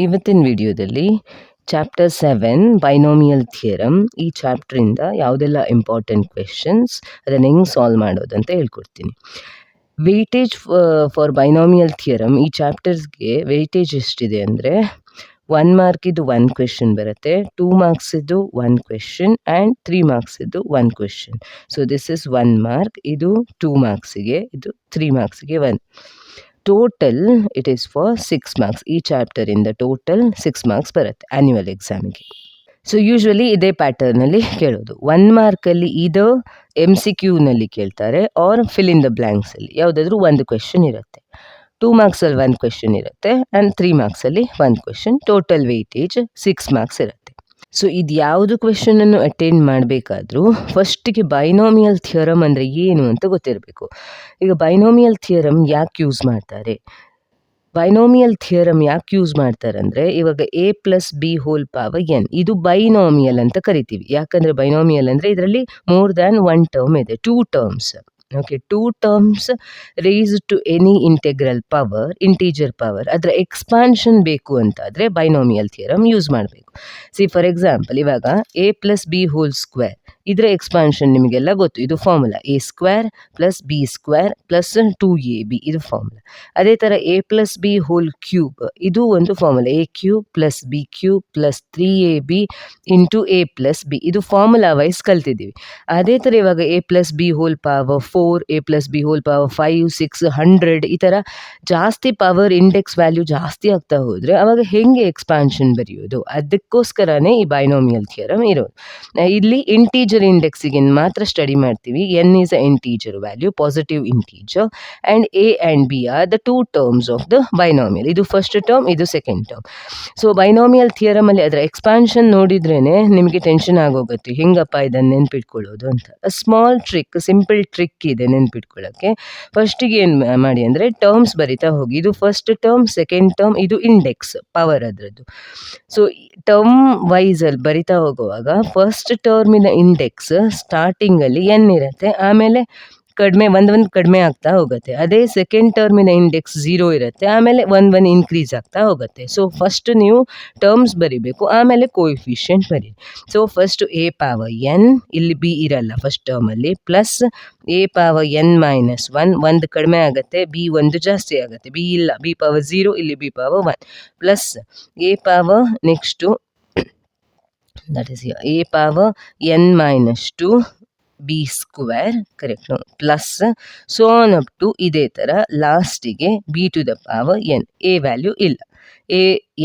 ಇವತ್ತಿನ ವಿಡಿಯೋದಲ್ಲಿ chapter 7 binomial theorem, ಈ ಚಾಪ್ಟ್ರಿಂದ ಯಾವುದೆಲ್ಲ ಇಂಪಾರ್ಟೆಂಟ್ ಕ್ವೆಶನ್ಸ್ ಅದನ್ನು ಹೆಂಗೆ ಸಾಲ್ವ್ ಮಾಡೋದು ಅಂತ ಹೇಳ್ಕೊಡ್ತೀನಿ. ವೆಯ್ಟೇಜ್ ಫಾರ್ ಬೈನೋಮಿಯಲ್ ಥಿಯರಮ್ ಈ ಚಾಪ್ಟರ್ಸ್ಗೆ ವೆಯ್ಟೇಜ್ ಎಷ್ಟಿದೆ ಅಂದರೆ 1 ಮಾರ್ಕಿದ್ದು 1 ಕ್ವೆಶನ್ ಬರುತ್ತೆ, 2 ಮಾರ್ಕ್ಸಿದ್ದು 1 question and 3 ಮಾರ್ಕ್ಸಿದ್ದು 1 question. So this is 1 mark, ಇದು 2 ಮಾರ್ಕ್ಸಿಗೆ, ಇದು 3 ಮಾರ್ಕ್ಸಿಗೆ 1. Total it is for 6 marks. ಈ ಚಾಪ್ಟರಿಂದ ಟೋಟಲ್ 6 ಮಾರ್ಕ್ಸ್ ಬರುತ್ತೆ ಆ್ಯನ್ಯುವಲ್ ಎಕ್ಸಾಮಿಗೆ. ಸೊ ಯೂಶ್ವಲಿ ಇದೇ ಪ್ಯಾಟರ್ನಲ್ಲಿ ಕೇಳೋದು. 1 ಮಾರ್ಕಲ್ಲಿ ಇದು MCQನಲ್ಲಿ ಕೇಳ್ತಾರೆ ಆರ್ ಫಿಲ್ ಇನ್ ದ ಬ್ಲ್ಯಾಂಕ್ಸಲ್ಲಿ ಯಾವುದಾದ್ರೂ ಒಂದು ಕ್ವೆಶನ್ ಇರುತ್ತೆ. 2 ಮಾರ್ಕ್ಸಲ್ಲಿ 1 ಕ್ವೆಶನ್ ಇರುತ್ತೆ and 3 ಮಾರ್ಕ್ಸಲ್ಲಿ 1 question. Total weightage 6 marks ಇರುತ್ತೆ. ಸೊ ಇದು ಯಾವುದು ಕ್ವೆಶನನ್ನು ಅಟೆಂಡ್ ಮಾಡಬೇಕಾದ್ರೂ ಫಸ್ಟಿಗೆ ಬೈನೋಮಿಯಲ್ ಥಿಯರಮ್ ಅಂದರೆ ಏನು ಅಂತ ಗೊತ್ತಿರಬೇಕು. ಈಗ ಬೈನೋಮಿಯಲ್ ಥಿಯರಮ್ ಯಾಕೆ ಯೂಸ್ ಮಾಡ್ತಾರೆ? ಬೈನೋಮಿಯಲ್ ಥಿಯರಮ್ ಯಾಕೆ ಯೂಸ್ ಮಾಡ್ತಾರೆ ಅಂದರೆ, ಇವಾಗ a+b⁴n ಇದು ಬೈನೋಮಿಯಲ್ ಅಂತ ಕರಿತೀವಿ. ಯಾಕಂದರೆ ಬೈನೋಮಿಯಲ್ ಅಂದರೆ ಇದರಲ್ಲಿ ಮೋರ್ ದ್ಯಾನ್ 1 ಟರ್ಮ್ ಇದೆ, 2 terms. Okay, 2 terms raise to any integral power, integer power, ಅದರ ಎಕ್ಸ್ಪಾನ್ಷನ್ ಬೇಕು ಅಂತಾದರೆ ಬೈನೋಮಿಯಲ್ ಥಿಯರಮ್ ಯೂಸ್ ಮಾಡಬೇಕು. ಫಾರ್ ಎಕ್ಸಾಂಪಲ್ ಇವಾಗ a+b² ಇದರ ಎಕ್ಸ್ಪಾನ್ಷನ್ ನಿಮಗೆಲ್ಲ ಗೊತ್ತು, ಇದು ಫಾರ್ಮುಲಾ a² + b² + 2ab ಇದು ಫಾರ್ಮುಲಾ. ಅದೇ ಥರ a+b³ ಇದು ಒಂದು formula, a³ + b³ + 3ab × a+b ಇದು ಫಾರ್ಮುಲಾ ವೈಸ್ ಕಲ್ತಿದ್ದೀವಿ. ಅದೇ ಥರ ಇವಾಗ a+b⁴ a+b⁴5 6 100 ಈ ಥರ ಜಾಸ್ತಿ ಪವರ್ ಇಂಡೆಕ್ಸ್ ವ್ಯಾಲ್ಯೂ ಜಾಸ್ತಿ ಆಗ್ತಾ ಹೋದರೆ ಆವಾಗ ಹೆಂಗೆ ಎಕ್ಸ್ಪಾನ್ಷನ್ ಬರೆಯೋದು? ಅದಕ್ಕೋಸ್ಕರನೇ ಈ ಬೈನೋಮಿಯಲ್ ಥಿಯರಮ್ ಇರೋದು. ಇಲ್ಲಿ ಇಂಟೀಜರ್ ಇಂಡೆಕ್ಸಿಗೆ ಮಾತ್ರ ಸ್ಟಡಿ ಮಾಡ್ತೀವಿ. n is a integer value, positive integer, and a and b are the 2 terms of the binomial. ಇದು ಫಸ್ಟ್ ಟರ್ಮ್, ಇದು ಸೆಕೆಂಡ್ ಟರ್ಮ್. ಸೊ ಬೈನೋಮಿಯಲ್ ಥಿಯರಮಲ್ಲಿ ಅದರ ಎಕ್ಸ್ಪಾನ್ಷನ್ ನೋಡಿದ್ರೇ ನಿಮಗೆ ಟೆನ್ಷನ್ ಆಗೋಗುತ್ತೆ, ಹೆಂಗಪ್ಪ ಇದನ್ನು ನೆನ್ಪಿಟ್ಕೊಳ್ಳೋದು ಅಂತ. ಸ್ಮಾಲ್ ಟ್ರಿಕ್, ಸಿಂಪಲ್ ಟ್ರಿಕ್ ಇದೆ ನೆನ್ಪಿಟ್ಕೊಳ್ಳೋಕ್ಕೆ. ಫಸ್ಟಿಗೆ ಏನು ಮಾಡಿ ಅಂದರೆ ಟರ್ಮ್ಸ್ ಬರಿತಾ ಹೋಗಿ. ಇದು ಫಸ್ಟ್ ಟರ್ಮ್, ಸೆಕೆಂಡ್ ಟರ್ಮ್, ಇದು ಇಂಡೆಕ್ಸ್ ಪವರ್ ಅದರದ್ದು. ಸೊ ಟರ್ಮ್ ವೈಸಲ್ಲಿ ಬರಿತಾ ಹೋಗುವಾಗ ಫಸ್ಟ್ ಟರ್ಮಿನ ಇಂಡೆಕ್ಸ್ ಸ್ಟಾರ್ಟಿಂಗಲ್ಲಿ n ಇರುತ್ತೆ, ಆಮೇಲೆ ಕಡಿಮೆ ಒಂದು ಕಡಿಮೆ ಆಗ್ತಾ ಹೋಗುತ್ತೆ. ಅದೇ ಸೆಕೆಂಡ್ ಟರ್ಮಿನ ಇಂಡೆಕ್ಸ್ 0 ಇರುತ್ತೆ, ಆಮೇಲೆ 1 ಇನ್ಕ್ರೀಸ್ ಆಗ್ತಾ ಹೋಗುತ್ತೆ. ಸೊ ಫಸ್ಟ್ ನೀವು ಟರ್ಮ್ಸ್ ಬರಿಬೇಕು, ಆಮೇಲೆ ಕೋಎಫಿಷಿಯೆಂಟ್ ಬರೀ. ಸೊ ಫಸ್ಟ್ a⁴n, ಇಲ್ಲಿ b ಇರಲ್ಲ ಫಸ್ಟ್ ಟರ್ಮಲ್ಲಿ, ಪ್ಲಸ್ a⁴n - 1 ಕಡಿಮೆ ಆಗುತ್ತೆ, b 1 ಜಾಸ್ತಿ ಆಗುತ್ತೆ, b ಇಲ್ಲ, b⁴0 ಇಲ್ಲಿ b⁴1 plus next that is a⁴n - 2 b² correct, plus so on up to ಇದೇ ಥರ ಲಾಸ್ಟಿಗೆ b⁴n. a ವ್ಯಾಲ್ಯೂ ಇಲ್ಲ,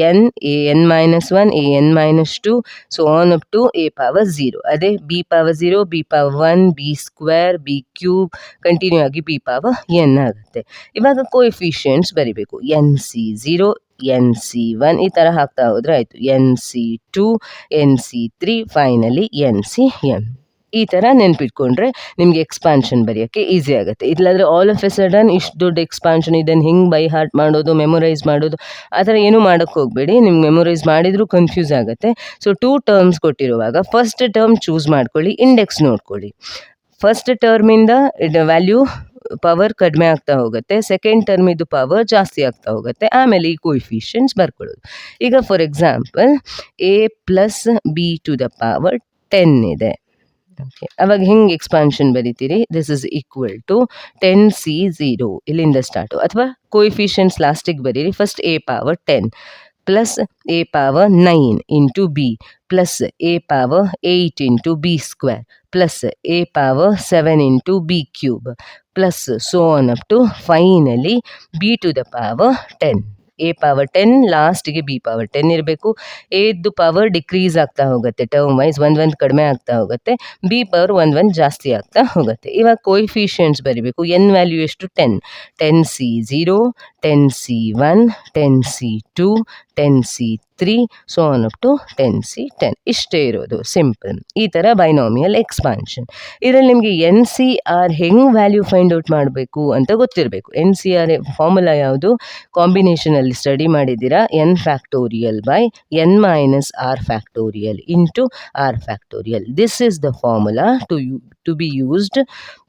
an - 1 an - 2 so on up to a⁴0. ಅದೇ b⁴0 b⁴1 b² b³ continue ಆಗಿ b⁴n ಆಗುತ್ತೆ. ಇವಾಗ ಕೋಎಫಿಷಿಯೆಂಟ್ಸ್ ಬರಿಬೇಕು, nc0 nc1 ಈ ಥರ ಹಾಕ್ತಾ ಹೋದರೆ ಆಯಿತು, nc2 nc3 ಫೈನಲಿ ncm. ಈ ಥರ ನೆನ್ಪಿಟ್ಕೊಂಡ್ರೆ ನಿಮಗೆ ಎಕ್ಸ್ಪಾನ್ಷನ್ ಬರೆಯೋಕ್ಕೆ ಈಸಿ ಆಗುತ್ತೆ. ಇಲ್ಲಾಂದರೆ ಆಲ್ ಆಫ್ ಎ ಸಡನ್ ಇಷ್ಟು ದೊಡ್ಡ ಎಕ್ಸ್ಪಾನ್ಷನ್ ಇದನ್ನು ಹಿಂಗೆ ಬೈ ಹಾರ್ಟ್ ಮಾಡೋದು, ಮೆಮೊರೈಸ್ ಮಾಡೋದು, ಆ ಥರ ಏನೂ ಮಾಡೋಕ್ಕೆ ಹೋಗಬೇಡಿ. ನಿಮ್ಗೆ ಮೆಮೊರೈಸ್ ಮಾಡಿದರೂ ಕನ್ಫ್ಯೂಸ್ ಆಗುತ್ತೆ. ಸೊ 2 ಟರ್ಮ್ಸ್ ಕೊಟ್ಟಿರುವಾಗ ಫಸ್ಟ್ ಟರ್ಮ್ ಚೂಸ್ ಮಾಡ್ಕೊಳ್ಳಿ, ಇಂಡೆಕ್ಸ್ ನೋಡ್ಕೊಳ್ಳಿ. ಫಸ್ಟ್ ಟರ್ಮಿಂದ ವ್ಯಾಲ್ಯೂ ಪವರ್ ಕಡಿಮೆ ಆಗ್ತಾ ಹೋಗುತ್ತೆ, ಸೆಕೆಂಡ್ ಟರ್ಮ್ ಇದು ಪವರ್ ಜಾಸ್ತಿ ಆಗ್ತಾ ಹೋಗುತ್ತೆ, ಆಮೇಲೆ ಈ ಕೋಎಫಿಷಿಯೆಂಟ್ಸ್ ಬರ್ಕೊಳ್ಳೋದು. ಈಗ ಫಾರ್ ಎಕ್ಸಾಂಪಲ್ a+b⁴ ಇದೆ. ಓಕೆ, ಅವಾಗ ಹೆಂಗೆ ಎಕ್ಸ್ಪಾನ್ಷನ್ ಬರಿತೀರಿ? This is equal to 10c0 ಇಲ್ಲಿಂದ ಸ್ಟಾರ್ಟು, ಅಥವಾ ಕೋಎಫಿಷಿಯೆಂಟ್ಸ್ ಲಾಸ್ಟಿಗೆ ಬರೀರಿ. First a⁴10 plus a⁴9 × b plus a⁴8 × b² plus a⁴7 × b³ plus so on up to finally b⁴10. a⁴10 ಲಾಸ್ಟಿಗೆ b⁴10 ಇರಬೇಕು. ಎದ್ದು ಪವರ್ ಡಿಕ್ರೀಸ್ ಆಗ್ತಾ ಹೋಗುತ್ತೆ, ಟರ್ಮ್ ವೈಸ್ 1 ಕಡಿಮೆ ಆಗ್ತಾ ಹೋಗುತ್ತೆ, b⁴1 ಜಾಸ್ತಿ ಆಗ್ತಾ ಹೋಗುತ್ತೆ. ಇವಾಗ ಕೋಎಫಿಷಿಯೆಂಟ್ಸ್ ಬರಿಬೇಕು. n ವ್ಯಾಲ್ಯೂ ಎಷ್ಟು? 10, 10c0 10c1 10c2 10c3 so on up to 10c10. ಇಷ್ಟೇ ಇರೋದು, ಸಿಂಪಲ್. ಈ ಥರ ಬೈನೋಮಿಯಲ್ ಎಕ್ಸ್ಪಾನ್ಷನ್. ಇದರಲ್ಲಿ ನಿಮಗೆ NCR ಹೆಂಗೆ ವ್ಯಾಲ್ಯೂ ಫೈಂಡ್ ಔಟ್ ಮಾಡಬೇಕು ಅಂತ ಗೊತ್ತಿರಬೇಕು. NCR ಫಾರ್ಮುಲಾ ಯಾವುದು? ಕಾಂಬಿನೇಷನಲ್ಲಿ ಸ್ಟಡಿ ಮಾಡಿದ್ದೀರಾ, n⁴ by n - r⁴ into r⁴. This is the formula to be used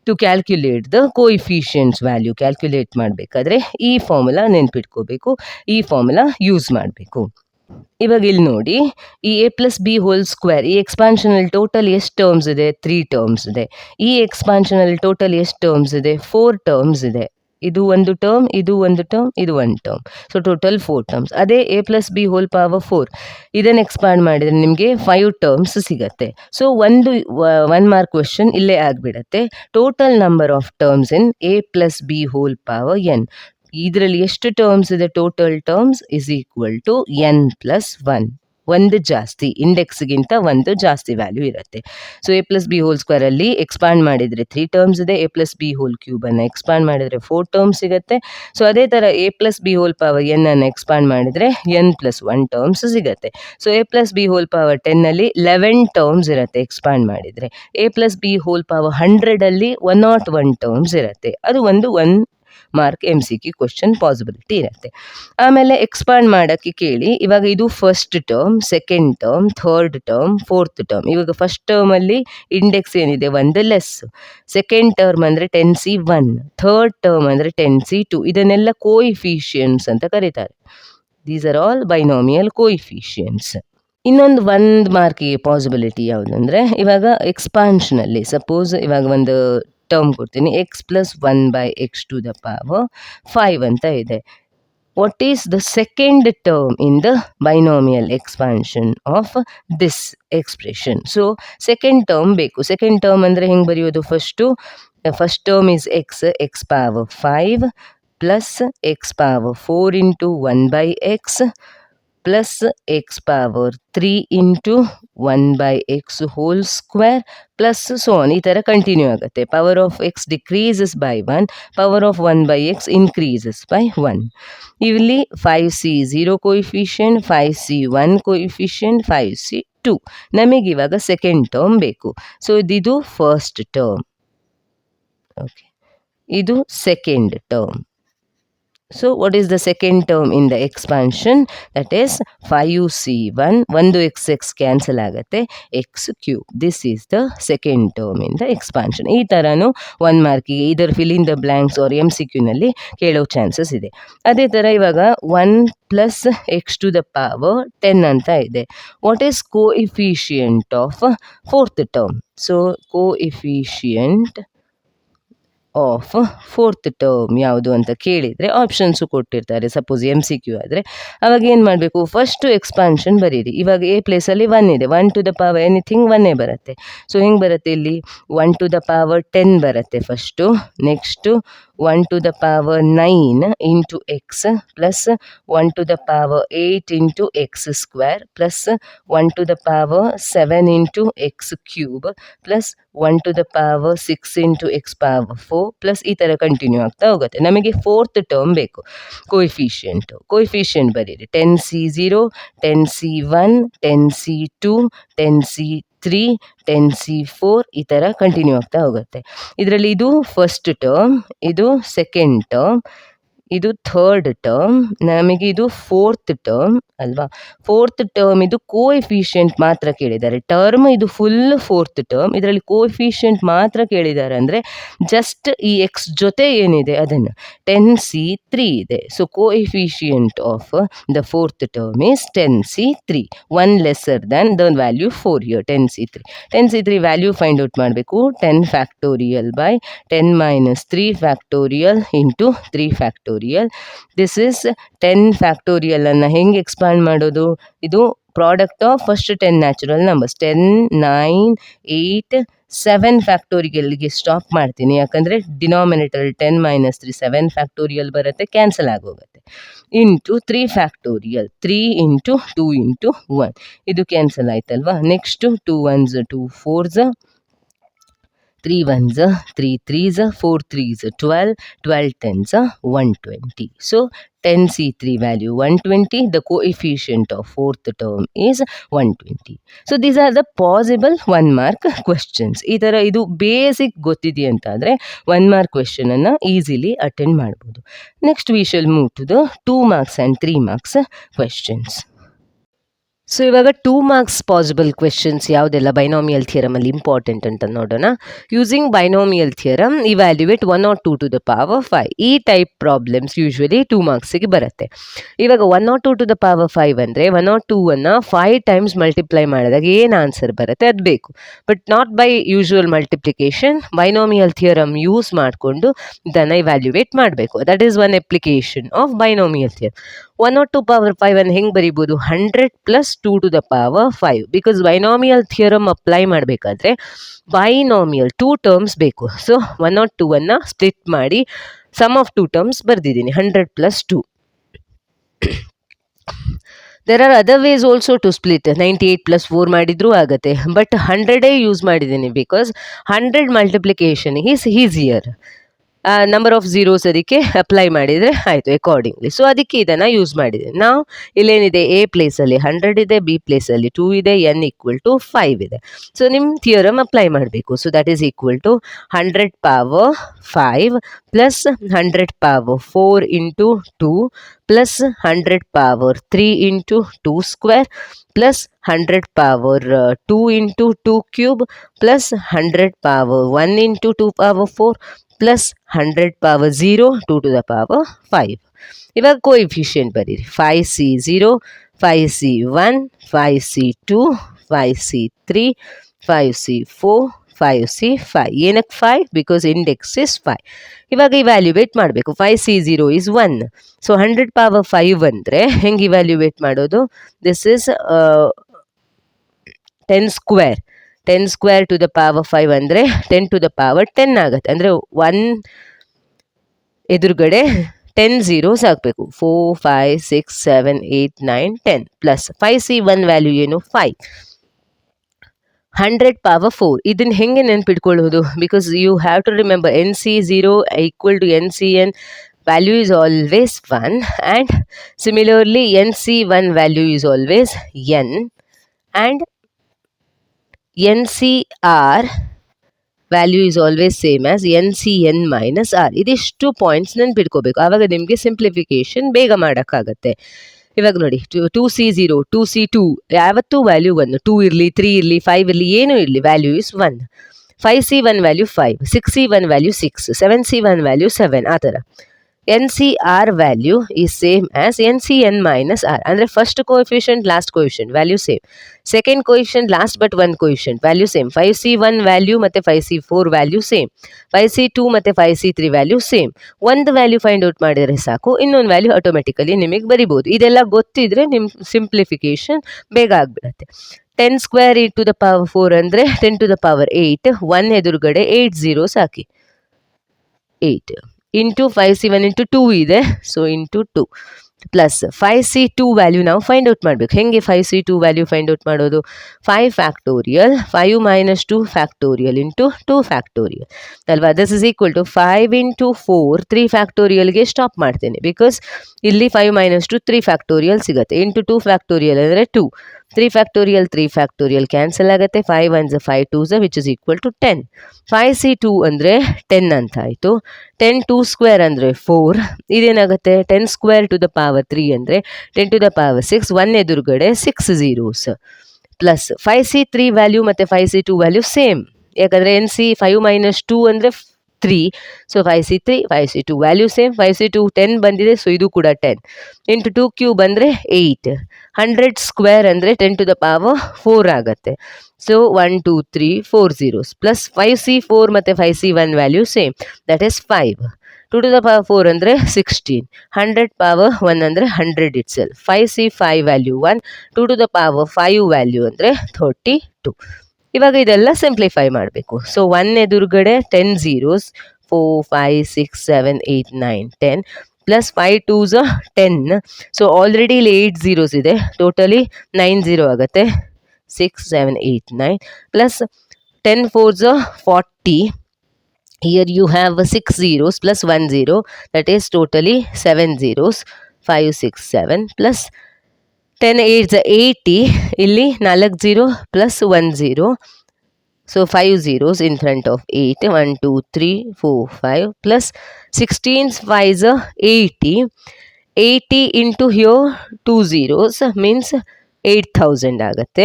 to calculate the coefficients value. Calculate ಮಾಡಬೇಕಾದ್ರೆ ಈ ಫಾರ್ಮುಲಾ ನೆನ್ಪಿಟ್ಕೋಬೇಕು, ಈ ಫಾರ್ಮುಲಾ ಯೂಸ್ ಮಾಡಬೇಕು. ಇವಾಗ ಇಲ್ಲಿ ನೋಡಿ, ಈ A plus B whole square, ಈ ಎಕ್ಸ್ಪಾನ್ಷನಲ್ಲಿ ಟೋಟಲ್ ಎಷ್ಟು ಟರ್ಮ್ಸ್ ಇದೆ? 3 ಟರ್ಮ್ಸ್ ಇದೆ. ಈ ಎಕ್ಸ್ಪಾನ್ಷನಲ್ಲಿ ಟೋಟಲ್ ಎಷ್ಟು ಟರ್ಮ್ಸ್ ಇದೆ? 4 ಟರ್ಮ್ಸ್ ಇದೆ. ಇದು ಒಂದು ಟರ್ಮ್, ಇದು ಒಂದು ಟರ್ಮ್, ಇದು ಒಂದು ಟರ್ಮ್. So total 4 terms. ಅದೇ A plus B whole power 4 ಇದನ್ನು ಎಕ್ಸ್ಪಾಂಡ್ ಮಾಡಿದರೆ ನಿಮಗೆ 5 ಟರ್ಮ್ಸ್ ಸಿಗತ್ತೆ. ಸೊ ಒಂದು 1 ಮಾರ್ಕ್ ಕ್ವೆಶನ್ ಇಲ್ಲೇ ಆಗಿಬಿಡತ್ತೆ. Total number of terms in A plus B whole power N. ಇದರಲ್ಲಿ ಎಷ್ಟು ಟರ್ಮ್ಸ್ ಇದೆ? Total terms is equal to N plus 1. ಒಂದು ಜಾಸ್ತಿ, ಇಂಡೆಕ್ಸ್ಗಿಂತ ಒಂದು ಜಾಸ್ತಿ ವ್ಯಾಲ್ಯೂ ಇರುತ್ತೆ. So A plus B whole ಸ್ಕ್ವೇರಲ್ಲಿ ಎಕ್ಸ್ಪಾಂಡ್ ಮಾಡಿದರೆ 3 ಟರ್ಮ್ಸ್ ಇದೆ. ಎ ಪ್ಲಸ್ ಬಿ ಹೋಲ್ ಕ್ಯೂಬನ್ನು ಎಕ್ಸ್ಪಾಂಡ್ ಮಾಡಿದರೆ 4 ಟರ್ಮ್ಸ್ ಸಿಗುತ್ತೆ. ಸೊ ಅದೇ ಥರ A plus B whole power N ಅನ್ನು ಎಕ್ಸ್ಪಾಂಡ್ ಮಾಡಿದರೆ ಎನ್ ಪ್ಲಸ್ 1 ಟರ್ಮ್ಸ್ ಸಿಗುತ್ತೆ. So A plus B whole power 10ಅಲ್ಲಿ 11 ಟರ್ಮ್ಸ್ ಇರುತ್ತೆ ಎಕ್ಸ್ಪಾಂಡ್ ಮಾಡಿದರೆ. A plus B whole power 100ಅಲ್ಲಿ 101 ಟರ್ಮ್ಸ್ ಇರುತ್ತೆ. ಅದು ಒಂದು 1 ಮಾರ್ಕ್ MCQ ಕ್ವಶನ್ ಪಾಸಿಬಿಲಿಟಿ ಇರುತ್ತೆ. ಆಮೇಲೆ ಎಕ್ಸ್ಪಾಂಡ್ ಮಾಡೋಕ್ಕೆ ಕೇಳಿ, ಇವಾಗ ಇದು first term, second term, third term, fourth term. ಇವಾಗ ಫಸ್ಟ್ ಟರ್ಮಲ್ಲಿ ಇಂಡೆಕ್ಸ್ ಏನಿದೆ? ಒಂದು ಲೆಸ್. ಸೆಕೆಂಡ್ ಟರ್ಮ್ ಅಂದರೆ 10C1, ಥರ್ಡ್ ಟರ್ಮ್ ಅಂದರೆ 10C2. ಇದನ್ನೆಲ್ಲ ಕೋಇಫಿಷಿಯಂಟ್ಸ್ ಅಂತ ಕರೀತಾರೆ. These are all binomial coefficients. ಇನ್ನೊಂದು 1 ಮಾರ್ಕಿಗೆ ಪಾಸಿಬಿಲಿಟಿ ಯಾವುದಂದರೆ, ಇವಾಗ ಎಕ್ಸ್ಪಾನ್ಷನಲ್ಲಿ ಸಪೋಸ್ ಇವಾಗ ಒಂದು ಟರ್ಮ್ ಕೊಡ್ತೀನಿ, x plus 1 by x to the power 5 ಅಂತ ಇದೆ. What is the second term in the binomial expansion of this expression? So second term ಬೇಕು. ಸೆಕೆಂಡ್ ಟರ್ಮ್ ಅಂದರೆ ಹೆಂಗೆ ಬರೆಯೋದು? First term is x power 5 plus x power 4 into 1 by x plus x power 3 into 1 by x whole square plus so on. ಈ ಥರ continue ಆಗುತ್ತೆ. Power of x decreases by 1, power of 1 by x increases by 1. ಇಲ್ಲಿ 5C0 coefficient, 5C1 coefficient, 5C2. ನಮಗಿವಾಗ second term ಬೇಕು. So ಇದು first term. Okay, ಇದು second term. So what is the second term in the expansion? That is 5C1, ಒಂದು x cancel ಆಗುತ್ತೆ, x cube. This is the second term in the expansion. ಈ ಥರನೂ 1 ಮಾರ್ಕಿಗೆ ಇದರ fill in the blanks or MCQನಲ್ಲಿ ಕೇಳೋ chances ಇದೆ. ಅದೇ ಥರ ಇವಾಗ 1 plus x to the power 10 ಅಂತ ಇದೆ. What is coefficient of fourth term? So coefficient of fourth term ಯಾವುದು ಅಂತ ಕೇಳಿದರೆ ಆಪ್ಷನ್ಸು ಕೊಟ್ಟಿರ್ತಾರೆ. ಸಪೋಸ್ MCQ ಆದರೆ ಅವಾಗ ಏನು ಮಾಡಬೇಕು? ಫಸ್ಟು ಎಕ್ಸ್ಪಾನ್ಷನ್ ಬರೀರಿ. ಇವಾಗ ಎ ಪ್ಲೇಸಲ್ಲಿ 1 ಇದೆ. 1 ಟು ದ ಪವರ್ ಎನಿಥಿಂಗ್ 1 ಬರುತ್ತೆ. ಸೊ ಹೆಂಗೆ ಬರುತ್ತೆ? ಇಲ್ಲಿ 1 ಟು ದ ಪವರ್ 10 ಬರುತ್ತೆ first. Next 1 to the power 9 into x plus 1 to the power 8 into x square plus 1 to the power 7 into x cube plus 1 to the power 6 into x power 4 plus ಈ ಥರ continue ಆಗ್ತಾ ಹೋಗುತ್ತೆ. ನಮಗೆ fourth term ಬೇಕು. Coefficient ಬರೀರಿ. 10C0, 10C1, 10C2, 10C3, 10C4 ಈ ಥರ continue ಆಗ್ತಾ ಹೋಗುತ್ತೆ. ಇದರಲ್ಲಿ ಇದು ಫಸ್ಟ್ ಟರ್ಮ್, ಇದು ಸೆಕೆಂಡ್ ಟರ್ಮ್, ಇದು ಥರ್ಡ್ ಟರ್ಮ್, ನಮಗೆ ಇದು ಫೋರ್ತ್ ಟರ್ಮ್ ಅಲ್ವಾ. ಫೋರ್ತ್ ಟರ್ಮ್ ಇದು ಕೋಎಫಿಷಿಯಂಟ್ ಮಾತ್ರ ಕೇಳಿದ್ದಾರೆ. ಟರ್ಮ್ ಇದು ಫುಲ್ ಫೋರ್ತ್ ಟರ್ಮ್, ಇದರಲ್ಲಿ ಕೋಎಫಿಷಿಯಂಟ್ ಮಾತ್ರ ಕೇಳಿದ್ದಾರೆ. ಅಂದರೆ ಜಸ್ಟ್ ಈ ಎಕ್ಸ್ ಜೊತೆ ಏನಿದೆ ಅದನ್ನು 10C3 ಇದೆ. So coefficient of the fourth term is 10C3, 1 lesser than the value 4 here 10C3. 10C3 value find out ಮಾಡಬೇಕು. 10 factorial by 10 minus 3 factorial into 3 factorial. This is 10 factorial ಅನ್ನು ಹೆಂಗೆ ಎಕ್ಸ್ಪಾಂಡ್ ಮಾಡೋದು? ಇದು product of first 10 natural numbers. 10, 9, 8, 7 ಫ್ಯಾಕ್ಟೋರಿಯಲ್ಗೆ stop ಮಾಡ್ತೀನಿ. ಯಾಕಂದರೆ denominator 10 minus 3 7 factorial ಬರುತ್ತೆ, cancel ಆಗೋಗುತ್ತೆ. ಇಂಟು 3 ಫ್ಯಾಕ್ಟೋರಿಯಲ್, 3 ಇಂಟು 2 ಇಂಟು 1 ಇದು ಕ್ಯಾನ್ಸಲ್ ಆಯ್ತಲ್ವಾ. Next 2 1s 2 4s, 3 1s 3 3s, 4 3s 12, 12 10s 120. So 10C3 value 120. The coefficient of fourth term is 120. So these are the possible 1 mark questions. ಈ ಥರ ಇದು basic ಗೊತ್ತಿದೆ ಅಂತಾದರೆ 1 mark question ಅನ್ನು easily attend ಮಾಡ್ಬೋದು. Next we shall move to the 2 marks and 3 marks questions. So ಇವಾಗ 2 marks possible questions ಯಾವುದೆಲ್ಲ binomial ಥಿಯರಮಲ್ಲಿ important ಅಂತ ನೋಡೋಣ. Using binomial theorem evaluate 1 or 2 to the power 5. ಈ ಟೈಪ್ ಪ್ರಾಬ್ಲಮ್ಸ್ ಯೂಶ್ವಲಿ 2 ಮಾರ್ಕ್ಸಿಗೆ ಬರುತ್ತೆ. ಇವಾಗ 1 or 2 to the power 5 ಅಂದರೆ 1 or 2 ಅನ್ನು 5 times multiply ಮಾಡಿದಾಗ ಏನು ಆನ್ಸರ್ ಬರುತ್ತೆ ಅದು ಬೇಕು. But not by usual multiplication, binomial theorem use ಮಾಡಿಕೊಂಡು ಇದನ್ನು ಇವ್ಯಾಲ್ಯುಯೇಟ್ ಮಾಡಬೇಕು. That is one application of binomial theorem. 1 or 2 power 5 ಅನ್ನು ಹೆಂಗೆ ಬರಿಬೋದು? 100 + 2 to the power 5. Because binomial theorem apply ಮಾಡಬೇಕಾದ್ರೆ ಬೈನಾಮಿಯಲ್ 2 ಟರ್ಮ್ಸ್ ಬೇಕು. ಸೊ 1 or 2 ಅನ್ನು ಸ್ಪ್ಲಿಟ್ ಮಾಡಿ ಸಮ್ ಆಫ್ 2 ಟರ್ಮ್ಸ್ ಬರೆದಿದ್ದೀನಿ, 100 + 2. There are other ways also to split. 98 + 4 ಮಾಡಿದ್ರೂ ಆಗುತ್ತೆ, ಬಟ್ 100 ಯೂಸ್ ಮಾಡಿದ್ದೀನಿ because 100 multiplication is easier. Number of zeros ಅದಕ್ಕೆ apply ಮಾಡಿದರೆ ಆಯಿತು ಅಕಾರ್ಡಿಂಗ್ಲಿ. ಸೊ ಅದಕ್ಕೆ ಇದನ್ನು ಯೂಸ್ ಮಾಡಿದೆ. ನಾವು ಇಲ್ಲೇನಿದೆ, ಎ ಪ್ಲೇಸಲ್ಲಿ 100 ಇದೆ, ಬಿ ಪ್ಲೇಸಲ್ಲಿ 2 ಇದೆ, n = 5 ಇದೆ. ಸೊ ನಿಮ್ಮ ಥಿಯರಮ್ ಅಪ್ಲೈ ಮಾಡಬೇಕು. So that is equal to 100 power 5 + 100 power 4 × 2 + 100 power 3 × 2 square + 100 power 2 × 2 cube + 100 power 1 × 2 power 4 + 100 power 0 2 to the power 5. ಇವಾಗ ಕೋಎಫಿಷಿಯಂಟ್ ಬರೀರಿ. 5c0, 5c1, 5c2, 5c3, 5c4, 5c5. ಏನಕ್ಕೆ 5? Because index is 5. ಇವಾಗ evaluate ಮಾಡಬೇಕು. 5c0 is 1. So 100 power 5 ಅಂದರೆ ಹೆಂಗೆ evaluate ಮಾಡೋದು? This is 10 square. 10 square to the power 5 ಅಂದರೆ 10 to the power 10 ಆಗುತ್ತೆ. ಅಂದರೆ 1 ಎದುರುಗಡೆ 10 zeros ಆಗಬೇಕು. 4, 5, 6, 7, 8, 9, 10 ಪ್ಲಸ್ 5c1 ವ್ಯಾಲ್ಯೂ ಏನು? 5. 100 power 4. ಇದನ್ನು ಹೆಂಗೆ ನೆನ್ಪಿಟ್ಕೊಳ್ಳೋದು? Because you have to remember NC0 = NCN. Value is always 1, and similarly NC1 value is always n, and NCR value is always same as NCN - R. ಇದಿಷ್ಟು points ನೆನ್ಪಿಟ್ಕೋಬೇಕು. ಆವಾಗ ನಿಮಗೆ simplification ಬೇಗ ಮಾಡೋಕ್ಕಾಗತ್ತೆ. ಇವಾಗ ನೋಡಿ, 2C0, 2C2 ಯಾವತ್ತೂ ವ್ಯಾಲ್ಯೂ 1. 2 ಇರಲಿ, 3 ಇರಲಿ, 5 ಇರಲಿ, ಏನೂ ಇರಲಿ, value is 1. 5C1 value 5, 6C1 value 6, 7C1 value 7, ಆ ಥರ. NCR value is same as NCN - R. ಅಂದರೆ first coefficient, last coefficient value same. Second coefficient, last but 1 coefficient value same. 5C1 value ಮತ್ತು 5C4 value same. 5C2 ಮತ್ತು 5C3 value same. ಒಂದು value find out ಮಾಡಿದರೆ ಸಾಕು, ಇನ್ನೊಂದು value automatically ನಿಮಗೆ ಬರಿಬೋದು. ಇದೆಲ್ಲ ಗೊತ್ತಿದ್ರೆ ನಿಮ್ಮ ಸಿಂಪ್ಲಿಫಿಕೇಶನ್ ಬೇಗ ಆಗಿಬಿಡುತ್ತೆ. 10 square to the power 4 ಅಂದರೆ 10 to the power 8. 1 ಎದುರುಗಡೆ 8 zeros ಹಾಕಿ. 8 ಇಂಟು 5C1 × 2 ಇದೆ, so into 2 plus 5C2 value ನಾವು ಫೈಂಡ್ ಔಟ್ ಮಾಡಬೇಕು. ಹೆಂಗೆ 5C2 ವ್ಯಾಲ್ಯೂ ಫೈಂಡ್ ಔಟ್ ಮಾಡೋದು? 5 ಫ್ಯಾಕ್ಟೋರಿಯಲ್ 5 - 2 ಫ್ಯಾಕ್ಟೋರಿಯಲ್ ಇಂಟು 2 ಫ್ಯಾಕ್ಟೋರಿಯಲ್ ಅಲ್ವಾ? ದಿಸ್ ಇಸ್ ಈಕ್ವಲ್ ಟು 5 × 4 3 ಫ್ಯಾಕ್ಟೋರಿಯಲ್ಗೆ ಸ್ಟಾಪ್ ಮಾಡ್ತೇನೆ. ಬಿಕಾಸ್ ಇಲ್ಲಿ 5 - 2 3 ಫ್ಯಾಕ್ಟೋರಿಯಲ್ ಸಿಗುತ್ತೆ. ಇಂಟು 2 ಫ್ಯಾಕ್ಟೋರಿಯಲ್ ಅಂದರೆ 2. 3 ಫ್ಯಾಕ್ಟೋರಿಯಲ್ 3 ಫ್ಯಾಕ್ಟೋರಿಯಲ್ ಕ್ಯಾನ್ಸಲ್ ಆಗುತ್ತೆ. 5 1s 5 2s which is equal to 10. 5C2 ಅಂದರೆ 10 ಅಂತ ಆಯಿತು. 10 2 square ಅಂದರೆ 4. ಇದೇನಾಗುತ್ತೆ? 10 square to the power 3 ಅಂದರೆ 10 to the power 6. 1 ಎದುರುಗಡೆ 6 zeros ಪ್ಲಸ್ 5C3 ವ್ಯಾಲ್ಯೂ ಮತ್ತು 5C2 ವ್ಯಾಲ್ಯೂ ಸೇಮ್. ಯಾಕಂದರೆ NC 5 - 2 ಅಂದರೆ 3. So 5C3 5C2 value same. 5C2 10 ಬಂದಿದೆ, ಸೊ ಇದು ಕೂಡ 10. ಇಂಟು 2 ಕ್ಯೂಬ್ ಅಂದರೆ 8. 100 ಸ್ಕ್ವೇರ್ ಅಂದರೆ 10 to the power 4 ಆಗುತ್ತೆ. ಸೊ 1 2 3 4 zeros ಪ್ಲಸ್ 5C4 ಮತ್ತು 5C1 value same, that is 5. 2 to the power 4 ಅಂದರೆ 16. 100 power 1 ಅಂದರೆ 100 itself. 5C5 value 1. 2 to the power 5 value ಅಂದರೆ 32. ಇವಾಗ ಇದೆಲ್ಲ ಸಿಂಪ್ಲಿಫೈ ಮಾಡಬೇಕು. ಸೊ 1 ಎದುರುಗಡೆ 10 zeros 4 5 6 7 8 9 10 plus 5 2s 10. So already ಇಲ್ಲಿ 8 zeros ಇದೆ, ಟೋಟಲಿ 9 0 ಆಗುತ್ತೆ. 6 7 8 9 plus 10 4s 40. Here you have 6 zeros plus 1 0, that is totally 7 zeros. 5 6 7 plus 10 8s 80. ಇಲ್ಲಿ 4 0 plus 1 0. So 5 zeros in front of 8. 1 2 3 4 5 plus 16 5s 80. 80 into here 2 zeros means 8000 ಆಗುತ್ತೆ.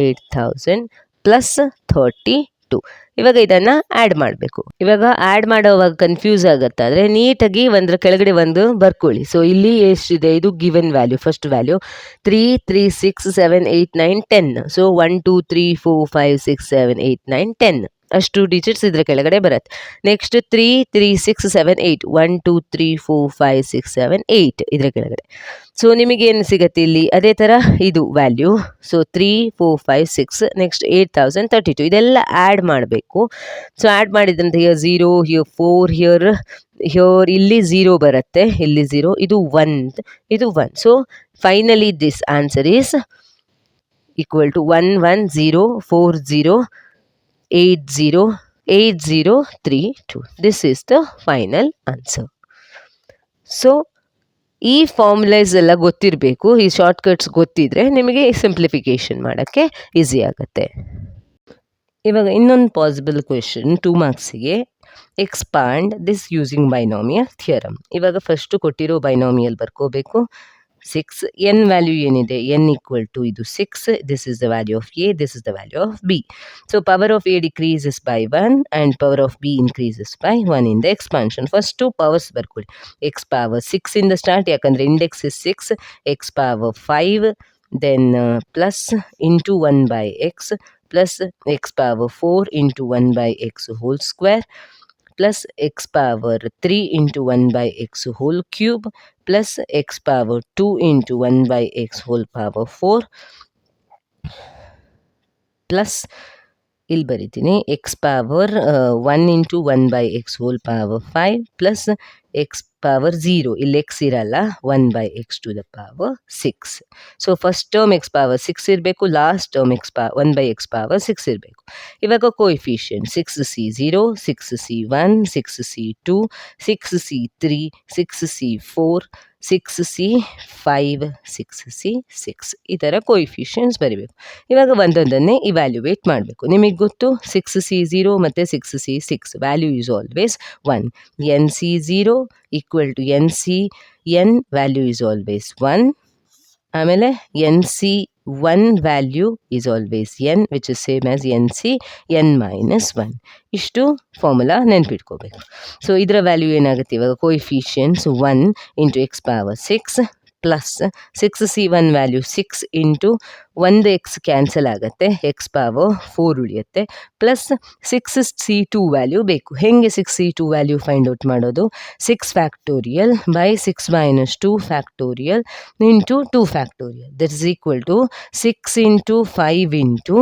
8000 plus 32. ಇವಾಗ ಇದನ್ನು add ಮಾಡಬೇಕು. ಇವಾಗ add ಮಾಡೋವಾಗ ಕನ್ಫ್ಯೂಸ್ ಆಗುತ್ತೆ ಆದರೆ ನೀಟಾಗಿ ಒಂದರ ಕೆಳಗಡೆ ಒಂದು ಬರ್ಕೊಳ್ಳಿ. ಸೊ ಇಲ್ಲಿ ಎಷ್ಟಿದೆ, ಇದು given value, first value 3 3 6 7 8 9 10. So 1 2 3 4 5 6 7 8 9 10 ಅಷ್ಟು ಡಿಜಿಟ್ಸ್ ಇದ್ರ ಕೆಳಗಡೆ ಬರುತ್ತೆ. ನೆಕ್ಸ್ಟ್ 3 3 6 7 8 1 2 3 4 5 6 7 8 ಇದ್ರ ಕೆಳಗಡೆ. ಸೊ ನಿಮಗೇನು ಸಿಗುತ್ತೆ ಇಲ್ಲಿ ಅದೇ ಥರ ಇದು ವ್ಯಾಲ್ಯೂ. ಸೊ 3 4 5 6 ನೆಕ್ಸ್ಟ್ 8032 ಇದೆಲ್ಲ ಆ್ಯಡ್ ಮಾಡಬೇಕು. ಸೊ ಆ್ಯಡ್ ಮಾಡಿದ್ರಂತ ಹಿಯರ್ 0 ಹಿಯರ್ 4 ಹಿಯರ್ ಇಲ್ಲಿ 0 ಬರುತ್ತೆ, ಇಲ್ಲಿ 0, ಇದು 1, ಇದು 1. So finally this answer is equal to 11040808032. This is the final answer. So ಈ ಫಾರ್ಮುಲೈಸ್ ಎಲ್ಲ ಗೊತ್ತಿರಬೇಕು, ಈ ಶಾರ್ಟ್ಕಟ್ಸ್ ಗೊತ್ತಿದ್ರೆ ನಿಮಗೆ ಸಿಂಪ್ಲಿಫಿಕೇಶನ್ ಮಾಡೋಕ್ಕೆ ಈಸಿ ಆಗುತ್ತೆ. ಇವಾಗ ಇನ್ನೊಂದು ಪಾಸಿಬಲ್ ಕ್ವೆಶನ್ 2 ಮಾರ್ಕ್ಸಿಗೆ, expand this using binomial theorem. ಇವಾಗ ಫಸ್ಟು ಕೊಟ್ಟಿರೋ ಬೈನಾಮಿಯಲ್ ಬರ್ಕೋಬೇಕು. 6 n ವ್ಯಾಲ್ಯೂ ಏನಿದೆ, n ಈಕ್ವಲ್ ಟು ಇದು 6, this is the value of A, this is the value of B. So power of A decreases by 1 and power of B increases by 1 in the expansion. First powers ಬರ್ಕೊಳ್ಳಿ. X power 6 ಇಂದ start, ಯಾಕಂದರೆ index is 6, x power 5, then plus into 1 by x, plus x power 4 into 1 by x whole square, plus x power 3 into 1 by x whole cube, plus x power 2 into 1 by x whole power 4, plus ಇಲ್ಲಿ ಬರಿತೀನಿ x power 1 into 1 by x whole power 5, plus x power 0, ಇಲ್ಲಿ x ಇರಲ್ಲ, 1 by x to the power 6. So first term x power 6 ಇರಬೇಕು, last term 1 by x power 6 ಇರಬೇಕು. ಇವಾಗ coefficient 6c0, 6c1, 6c2, 6c3, 6c4, 6c5, 6c6 ಈ ಥರ coefficients ಬರೀಬೇಕು. ಇವಾಗ ಒಂದೊಂದನ್ನೇ evaluate ಮಾಡಬೇಕು. ನಿಮಗೆ ಗೊತ್ತು 6c0 ಮತ್ತು 6c6 value is always 1. nc0 equal to n value is always 1. ಆಮೇಲೆ nc1 value is always n which is same as nc n minus 1. ಇಷ್ಟು ಫಾರ್ಮುಲಾ ನೆನ್ಪಿಟ್ಕೋಬೇಕು. ಸೊ ಇದರ ವ್ಯಾಲ್ಯೂ ಏನಾಗುತ್ತೆ ಇವಾಗ, coefficients 1 into x power 6 plus 6c1 value 6 into 1 x cancel ಆಗುತ್ತೆ, x power 4 ಉಳಿಯುತ್ತೆ, plus 6c2 value ಬೇಕು. ಹೇಗೆ 6c2 ವ್ಯಾಲ್ಯೂ ಫೈಂಡ್ ಔಟ್ ಮಾಡೋದು, 6 factorial by 6 minus 2 factorial into 2 factorial, that is equal to 6 into 5 into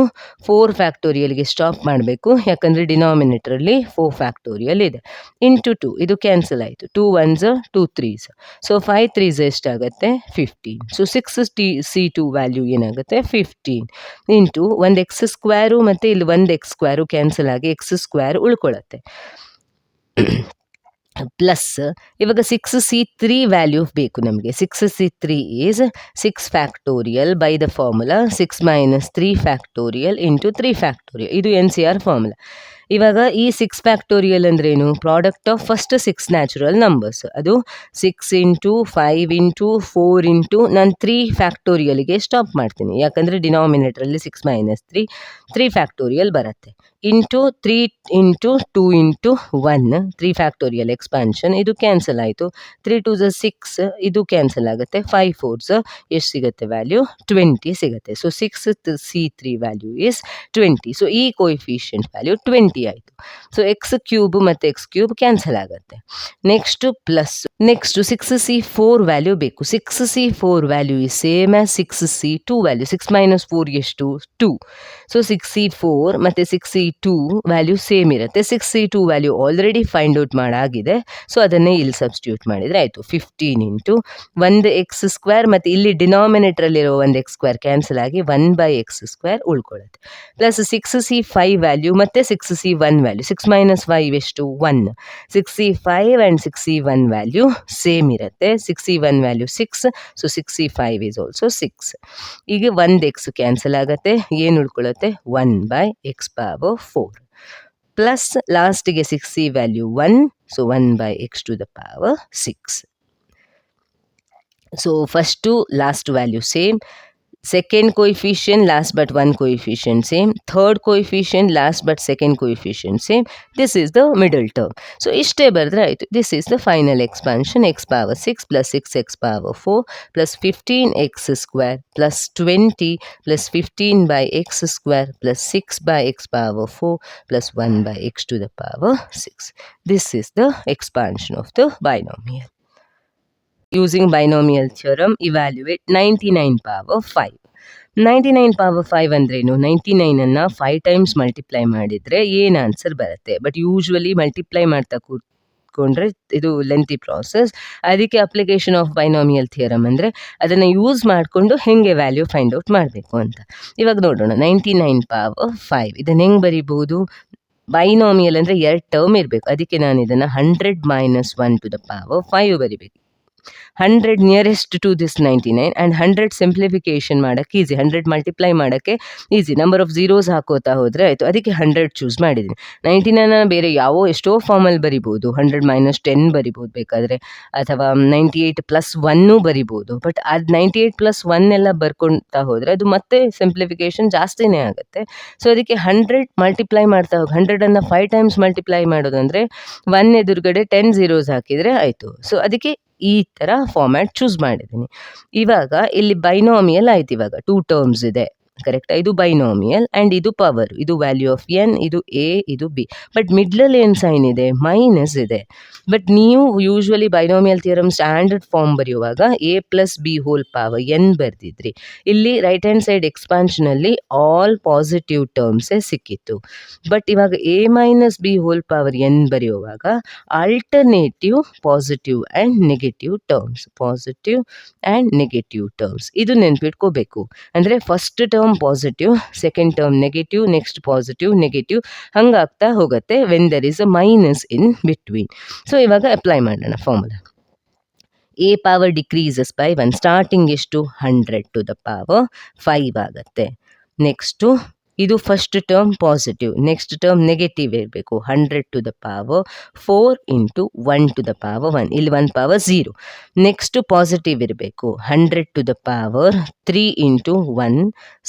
4 ಫ್ಯಾಕ್ಟೋರಿಯಲ್ಗೆ stop ಮಾಡಬೇಕು, ಯಾಕಂದರೆ ಡಿನಾಮಿನೇಟ್ರಲ್ಲಿ 4 factorial ಇದೆ, into 2, ಇದು ಕ್ಯಾನ್ಸಲ್ ಆಯಿತು, 2 1s 2 3s, ಸೊ 5 3s ಎಷ್ಟಾಗುತ್ತೆ 15. ಸೊ 6c2 ವ್ಯಾಲ್ಯೂ ಏನಾಗುತ್ತೆ 15 ಇಂಟು 1 ಎಕ್ಸ್ ಸ್ಕ್ವೇರು ಮತ್ತು ಇಲ್ಲಿ 1 ಎಕ್ಸ್ ಸ್ಕ್ವೇರು ಕ್ಯಾನ್ಸಲ್ ಆಗಿ ಎಕ್ಸ್ ಸ್ಕ್ವೇರ್ ಉಳ್ಕೊಳ್ಳುತ್ತೆ, ಪ್ಲಸ್ ಇವಾಗ 6c3 ವ್ಯಾಲ್ಯೂ ಬೇಕು ನಮಗೆ. 6c3 is 6 factorial by the formula 6 minus 3 factorial into 3 factorial, ಇದು NCR ಫಾರ್ಮುಲಾ. ಇವಾಗ ಈ 6 ಫ್ಯಾಕ್ಟೋರಿಯಲ್ ಅಂದ್ರೇನು, product of first 6 natural numbers, ಅದು 6 ಇಂಟು 5 ಇಂಟು 4 ಇಂಟು ನಾನು 3 ಫ್ಯಾಕ್ಟೋರಿಯಲ್ಗೆ ಸ್ಟಾಪ್ ಮಾಡ್ತೀನಿ, ಯಾಕಂದರೆ ಡಿನಾಮಿನೇಟ್ರಲ್ಲಿ 6 ಮೈನಸ್ 3 ಫ್ಯಾಕ್ಟೋರಿಯಲ್ ಬರುತ್ತೆ, into 3 into 2 into 1 3 factorial expansion, ಇದು ಕ್ಯಾನ್ಸಲ್ ಆಯಿತು, 3 2s 6, ಇದು ಕ್ಯಾನ್ಸಲ್ ಆಗುತ್ತೆ, 5 4s ಎಷ್ಟು ಸಿಗುತ್ತೆ ವ್ಯಾಲ್ಯೂ 20 ಸಿಗುತ್ತೆ. So 6c3 value is 20. So ಈ ಕೋಎಫಿಷಿಯಂಟ್ ವ್ಯಾಲ್ಯೂ 20 ಆಯಿತು. ಸೊ ಎಕ್ಸ್ ಕ್ಯೂಬ್ ಮತ್ತು ಎಕ್ಸ್ ಕ್ಯೂಬ್ ಕ್ಯಾನ್ಸಲ್ ಆಗುತ್ತೆ. Next plus, next 6c4 value ಬೇಕು. 6c4 value is same as 6c2 value, 6 minus 4 ಎಷ್ಟು 2. ಸೊ 6c4 ಮತ್ತು 6c2 ವ್ಯಾಲ್ಯೂ ಸೇಮ್ ಇರುತ್ತೆ. 6c2 value already find out ಮಾಡಾಗಿದೆ, so ಅದನ್ನೇ ಇಲ್ಲಿ ಸಬ್ಸ್ಟಿಟ್ಯೂಟ್ ಮಾಡಿದರೆ ಆಯಿತು, 15 ಇಂಟು 1 ಎಕ್ಸ್ ಸ್ಕ್ವೇರ್ ಮತ್ತು ಇಲ್ಲಿ ಡಿನಾಮಿನೇಟ್ರಲ್ಲಿರೋ 1 ಎಕ್ಸ್ ಸ್ಕ್ವೇರ್ ಕ್ಯಾನ್ಸಲ್ ಆಗಿ 1 ಬೈ ಎಕ್ಸ್ ಸ್ಕ್ವೇರ್ ಉಳ್ಕೊಳ್ಳುತ್ತೆ, ಪ್ಲಸ್ 6c5 ವ್ಯಾಲ್ಯೂ ಮತ್ತು 6c1 ವ್ಯಾಲ್ಯೂ, 6 ಮೈನಸ್ 5 ಎಷ್ಟು 1. 6c5 and 6c1 value same ಇರುತ್ತೆ, 6c1 value 6, so 6c5 is also 6. ಈಗ 1 ಎಕ್ಸ್ ಕ್ಯಾನ್ಸಲ್ ಆಗುತ್ತೆ, ಏನು ಉಳ್ಕೊಳ್ಳುತ್ತೆ 1 ಬೈ ಎಕ್ಸ್ ಪವರ್ 4, ಪ್ಲಸ್ ಲಾಸ್ಟಿಗೆ 6c value 1, so 1 by x to the power 6. So first last value same, second coefficient last but one coefficient same, third coefficient last but second coefficient same, this is the middle term. So ishte bardre aitu. This is the final expansion, x power 6 plus 6x power 4 plus 15x square plus 20 plus 15 by x square plus 6 by x power 4 plus 1 by x to the power 6. This is the expansion of the binomial. Using binomial theorem, evaluate 99 power 5. 99 power 5 ಅಂದ್ರೇನು? 99 ಅನ್ನು 5 times multiply ಮಾಡಿದರೆ ಏನು answer ಬರುತ್ತೆ? But usually multiply ಮಾಡ್ತಾ ಕೂತ್ಕೊಂಡ್ರೆ ಇದು lengthy process. ಅದಕ್ಕೆ application of binomial theorem ಅಂದರೆ ಅದನ್ನು ಯೂಸ್ ಮಾಡಿಕೊಂಡು ಹೇಗೆ ವ್ಯಾಲ್ಯೂ ಫೈಂಡ್ ಔಟ್ ಮಾಡಬೇಕು ಅಂತ. ಇವಾಗ ನೋಡೋಣ. 99 ಪವರ್ 5 ಇದನ್ನು ಹೆಂಗೆ ಬರಿಬೋದು? ಬೈನಾಮಿಯಲ್ ಅಂದರೆ 2 ಟರ್ಮ್ ಇರಬೇಕು. ಅದಕ್ಕೆ ನಾನು ಇದನ್ನು 100 ಮೈನಸ್ 1 ಟು ದ ಪವರ್ 5 ಬರಿಬೇಕು. 100 nearest to this 99 and 100 simplification ಮಾಡೋಕ್ಕೆ ಈಸಿ, 100 ಮಲ್ಟಿಪ್ಲೈ ಮಾಡೋಕ್ಕೆ ಈಸಿ. ನಂಬರ್ ಆಫ್ ಝೀರೋಸ್ ಹಾಕೋತಾ ಹೋದರೆ ಆಯಿತು. ಅದಕ್ಕೆ 100 ಚೂಸ್ ಮಾಡಿದ್ದೀನಿ. 99 ಬೇರೆ ಎಷ್ಟೋ ಫಾರ್ಮಲ್ಲಿ ಬರಿಬೋದು. 100 ಮೈನಸ್ 10 ಬರಿಬೋದು ಬೇಕಾದರೆ, ಅಥವಾ 98 ಪ್ಲಸ್ 1 ಬರಿಬೋದು. ಬಟ್ ಅದು 98 ಪ್ಲಸ್ 1 ಎಲ್ಲ ಬರ್ಕೊಳ್ತಾ ಹೋದರೆ ಅದು ಮತ್ತೆ ಸಿಂಪ್ಲಿಫಿಕೇಶನ್ ಜಾಸ್ತಿನೇ ಆಗುತ್ತೆ. ಸೊ ಅದಕ್ಕೆ 100 ಮಲ್ಟಿಪ್ಲೈ ಮಾಡ್ತಾ ಹೋಗಿ 100ಅನ್ನು 5 ಟೈಮ್ಸ್ ಮಲ್ಟಿಪ್ಲೈ ಮಾಡೋದಂದರೆ 1 ಎದುರುಗಡೆ 10 ಝೀರೋಸ್ ಹಾಕಿದರೆ ಆಯಿತು. ಸೊ ಅದಕ್ಕೆ ಈ ಥರ ಫಾರ್ಮ್ಯಾಟ್ ಚೂಸ್ ಮಾಡಿದ್ದೀನಿ. ಇವಾಗ ಇಲ್ಲಿ ಬೈನಾಮಿಯಲ್ ಆಯ್ತು. ಇವಾಗ 2 ಟರ್ಮ್ಸ್ ಇದೆ, ಕರೆಕ್ಟಾ? ಇದು ಬೈನಾಮಿಯಲ್ ಆ್ಯಂಡ್ ಇದು ಪವರ್, ಇದು ವ್ಯಾಲ್ಯೂ ಆಫ್ ಎನ್, ಇದು ಎ, ಇದು ಬಿ. ಬಟ್ ಮಿಡ್ಲಲ್ಲಿ ಏನು ಸೈನ್ ಇದೆ? ಮೈನಸ್ ಇದೆ. ಬಟ್ ನೀವು usually binomial theorem standard form ಬರೆಯುವಾಗ a plus B whole power n ಬರ್ದಿದ್ರಿ. ಇಲ್ಲಿ ರೈಟ್ ಹ್ಯಾಂಡ್ ಸೈಡ್ ಎಕ್ಸ್ಪಾನ್ಷನಲ್ಲಿ ಆಲ್ ಪಾಸಿಟಿವ್ ಟರ್ಮ್ಸೇ ಸಿಕ್ಕಿತ್ತು. ಬಟ್ ಇವಾಗ a minus b whole power n ಬರೆಯುವಾಗ alternative positive and negative terms, positive and negative terms, ಇದು ನೆನ್ಪಿಟ್ಕೋಬೇಕು. ಅಂದರೆ first term positive, second term negative, next positive, negative, ಹಂಗಾಗ್ತಾ ಹೋಗುತ್ತೆ when there is a minus in between. So ಇವಾಗ apply ಮಾಡೋಣ formula. A power decreases by 1, starting ಎಷ್ಟು? 100 to the power 5 ಆಗುತ್ತೆ. Next ಇದು first term positive, next term negative ಇರಬೇಕು. 100 to the power 4 into 1 to the power 1, ಇಲ್ಲಿ 1 power 0. Next positive ಇರಬೇಕು. 100 to the power 3 into 1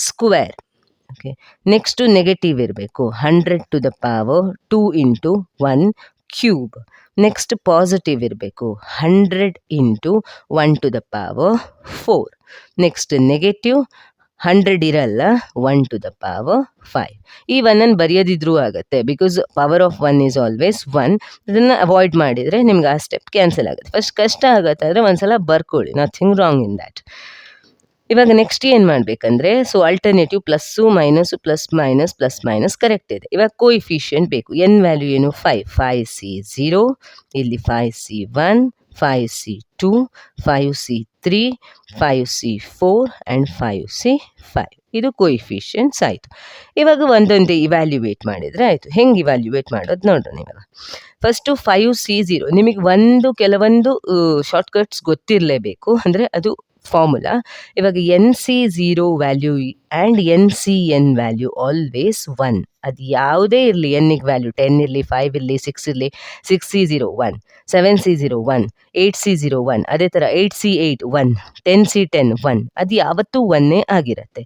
square. Okay. Next negative ಇರಬೇಕು. 100 to the power 2 into 1 cube. Next positive ಇರಬೇಕು. 100 into 1 to the power 4. Next negative 100 ಇರಲ್ಲ, 1 to the power 5. ಈ 1 ಬರೆಯೋದಿದ್ರೂ ಆಗುತ್ತೆ, because power of 1 is always 1. ಅದನ್ನು avoid ಮಾಡಿದರೆ ನಿಮ್ಗೆ ಆ ಸ್ಟೆಪ್ ಕ್ಯಾನ್ಸಲ್ ಆಗುತ್ತೆ. ಫಸ್ಟ್ ಕಷ್ಟ ಆಗುತ್ತೆ, ಆದರೆ ಒಂದ್ಸಲ ಬರ್ಕೊಳ್ಳಿ, ನಥಿಂಗ್ ರಾಂಗ್ ಇನ್ ದ್ಯಾಟ್. ಇವಾಗ ನೆಕ್ಸ್ಟ್ ಏನು ಮಾಡಬೇಕಂದ್ರೆ, so alternative plus minus plus minus correct ಇದೆ. ಇವಾಗ ಕೋಯಿಫಿಷಿಯಂಟ್ ಬೇಕು. ಎನ್ ವ್ಯಾಲ್ಯೂ ಏನು? 5. 5C0, ಇಲ್ಲಿ 5C1, 5C2, 5C3, 5C4 and 5C5. ಇದು ಕೋಯಿಫಿಷಿಯಂಟ್ಸ್ ಆಯಿತು. ಇವಾಗ ಒಂದೊಂದೇ ಇವ್ಯಾಲ್ಯುವೇಟ್ ಮಾಡಿದರೆ ಆಯಿತು. ಹೆಂಗೆ ಇವ್ಯಾಲ್ಯುವೇಟ್ ಮಾಡೋದು ನೋಡೋಣ. ಇವಾಗ ಫಸ್ಟು 5C0, ನಿಮಗೆ ಕೆಲವೊಂದು ಶಾರ್ಟ್ಕಟ್ಸ್ ಗೊತ್ತಿರಲೇಬೇಕು, ಅಂದರೆ ಅದು ಫಾರ್ಮುಲಾ. ಇವಾಗ NC0 value and NCN value always 1. ಅದು ಯಾವುದೇ ಇರಲಿ, ಎನ್ನಿಗೆ ವ್ಯಾಲ್ಯೂ 10 ಇರಲಿ, 5 ಇರಲಿ, 6 ಇರಲಿ, 6C0 1, 7C0 1, 8C0 1, ಅದೇ ಥರ 8C8 1, 10C10 1, ಅದು ಯಾವತ್ತೂ 1 ಆಗಿರುತ್ತೆ.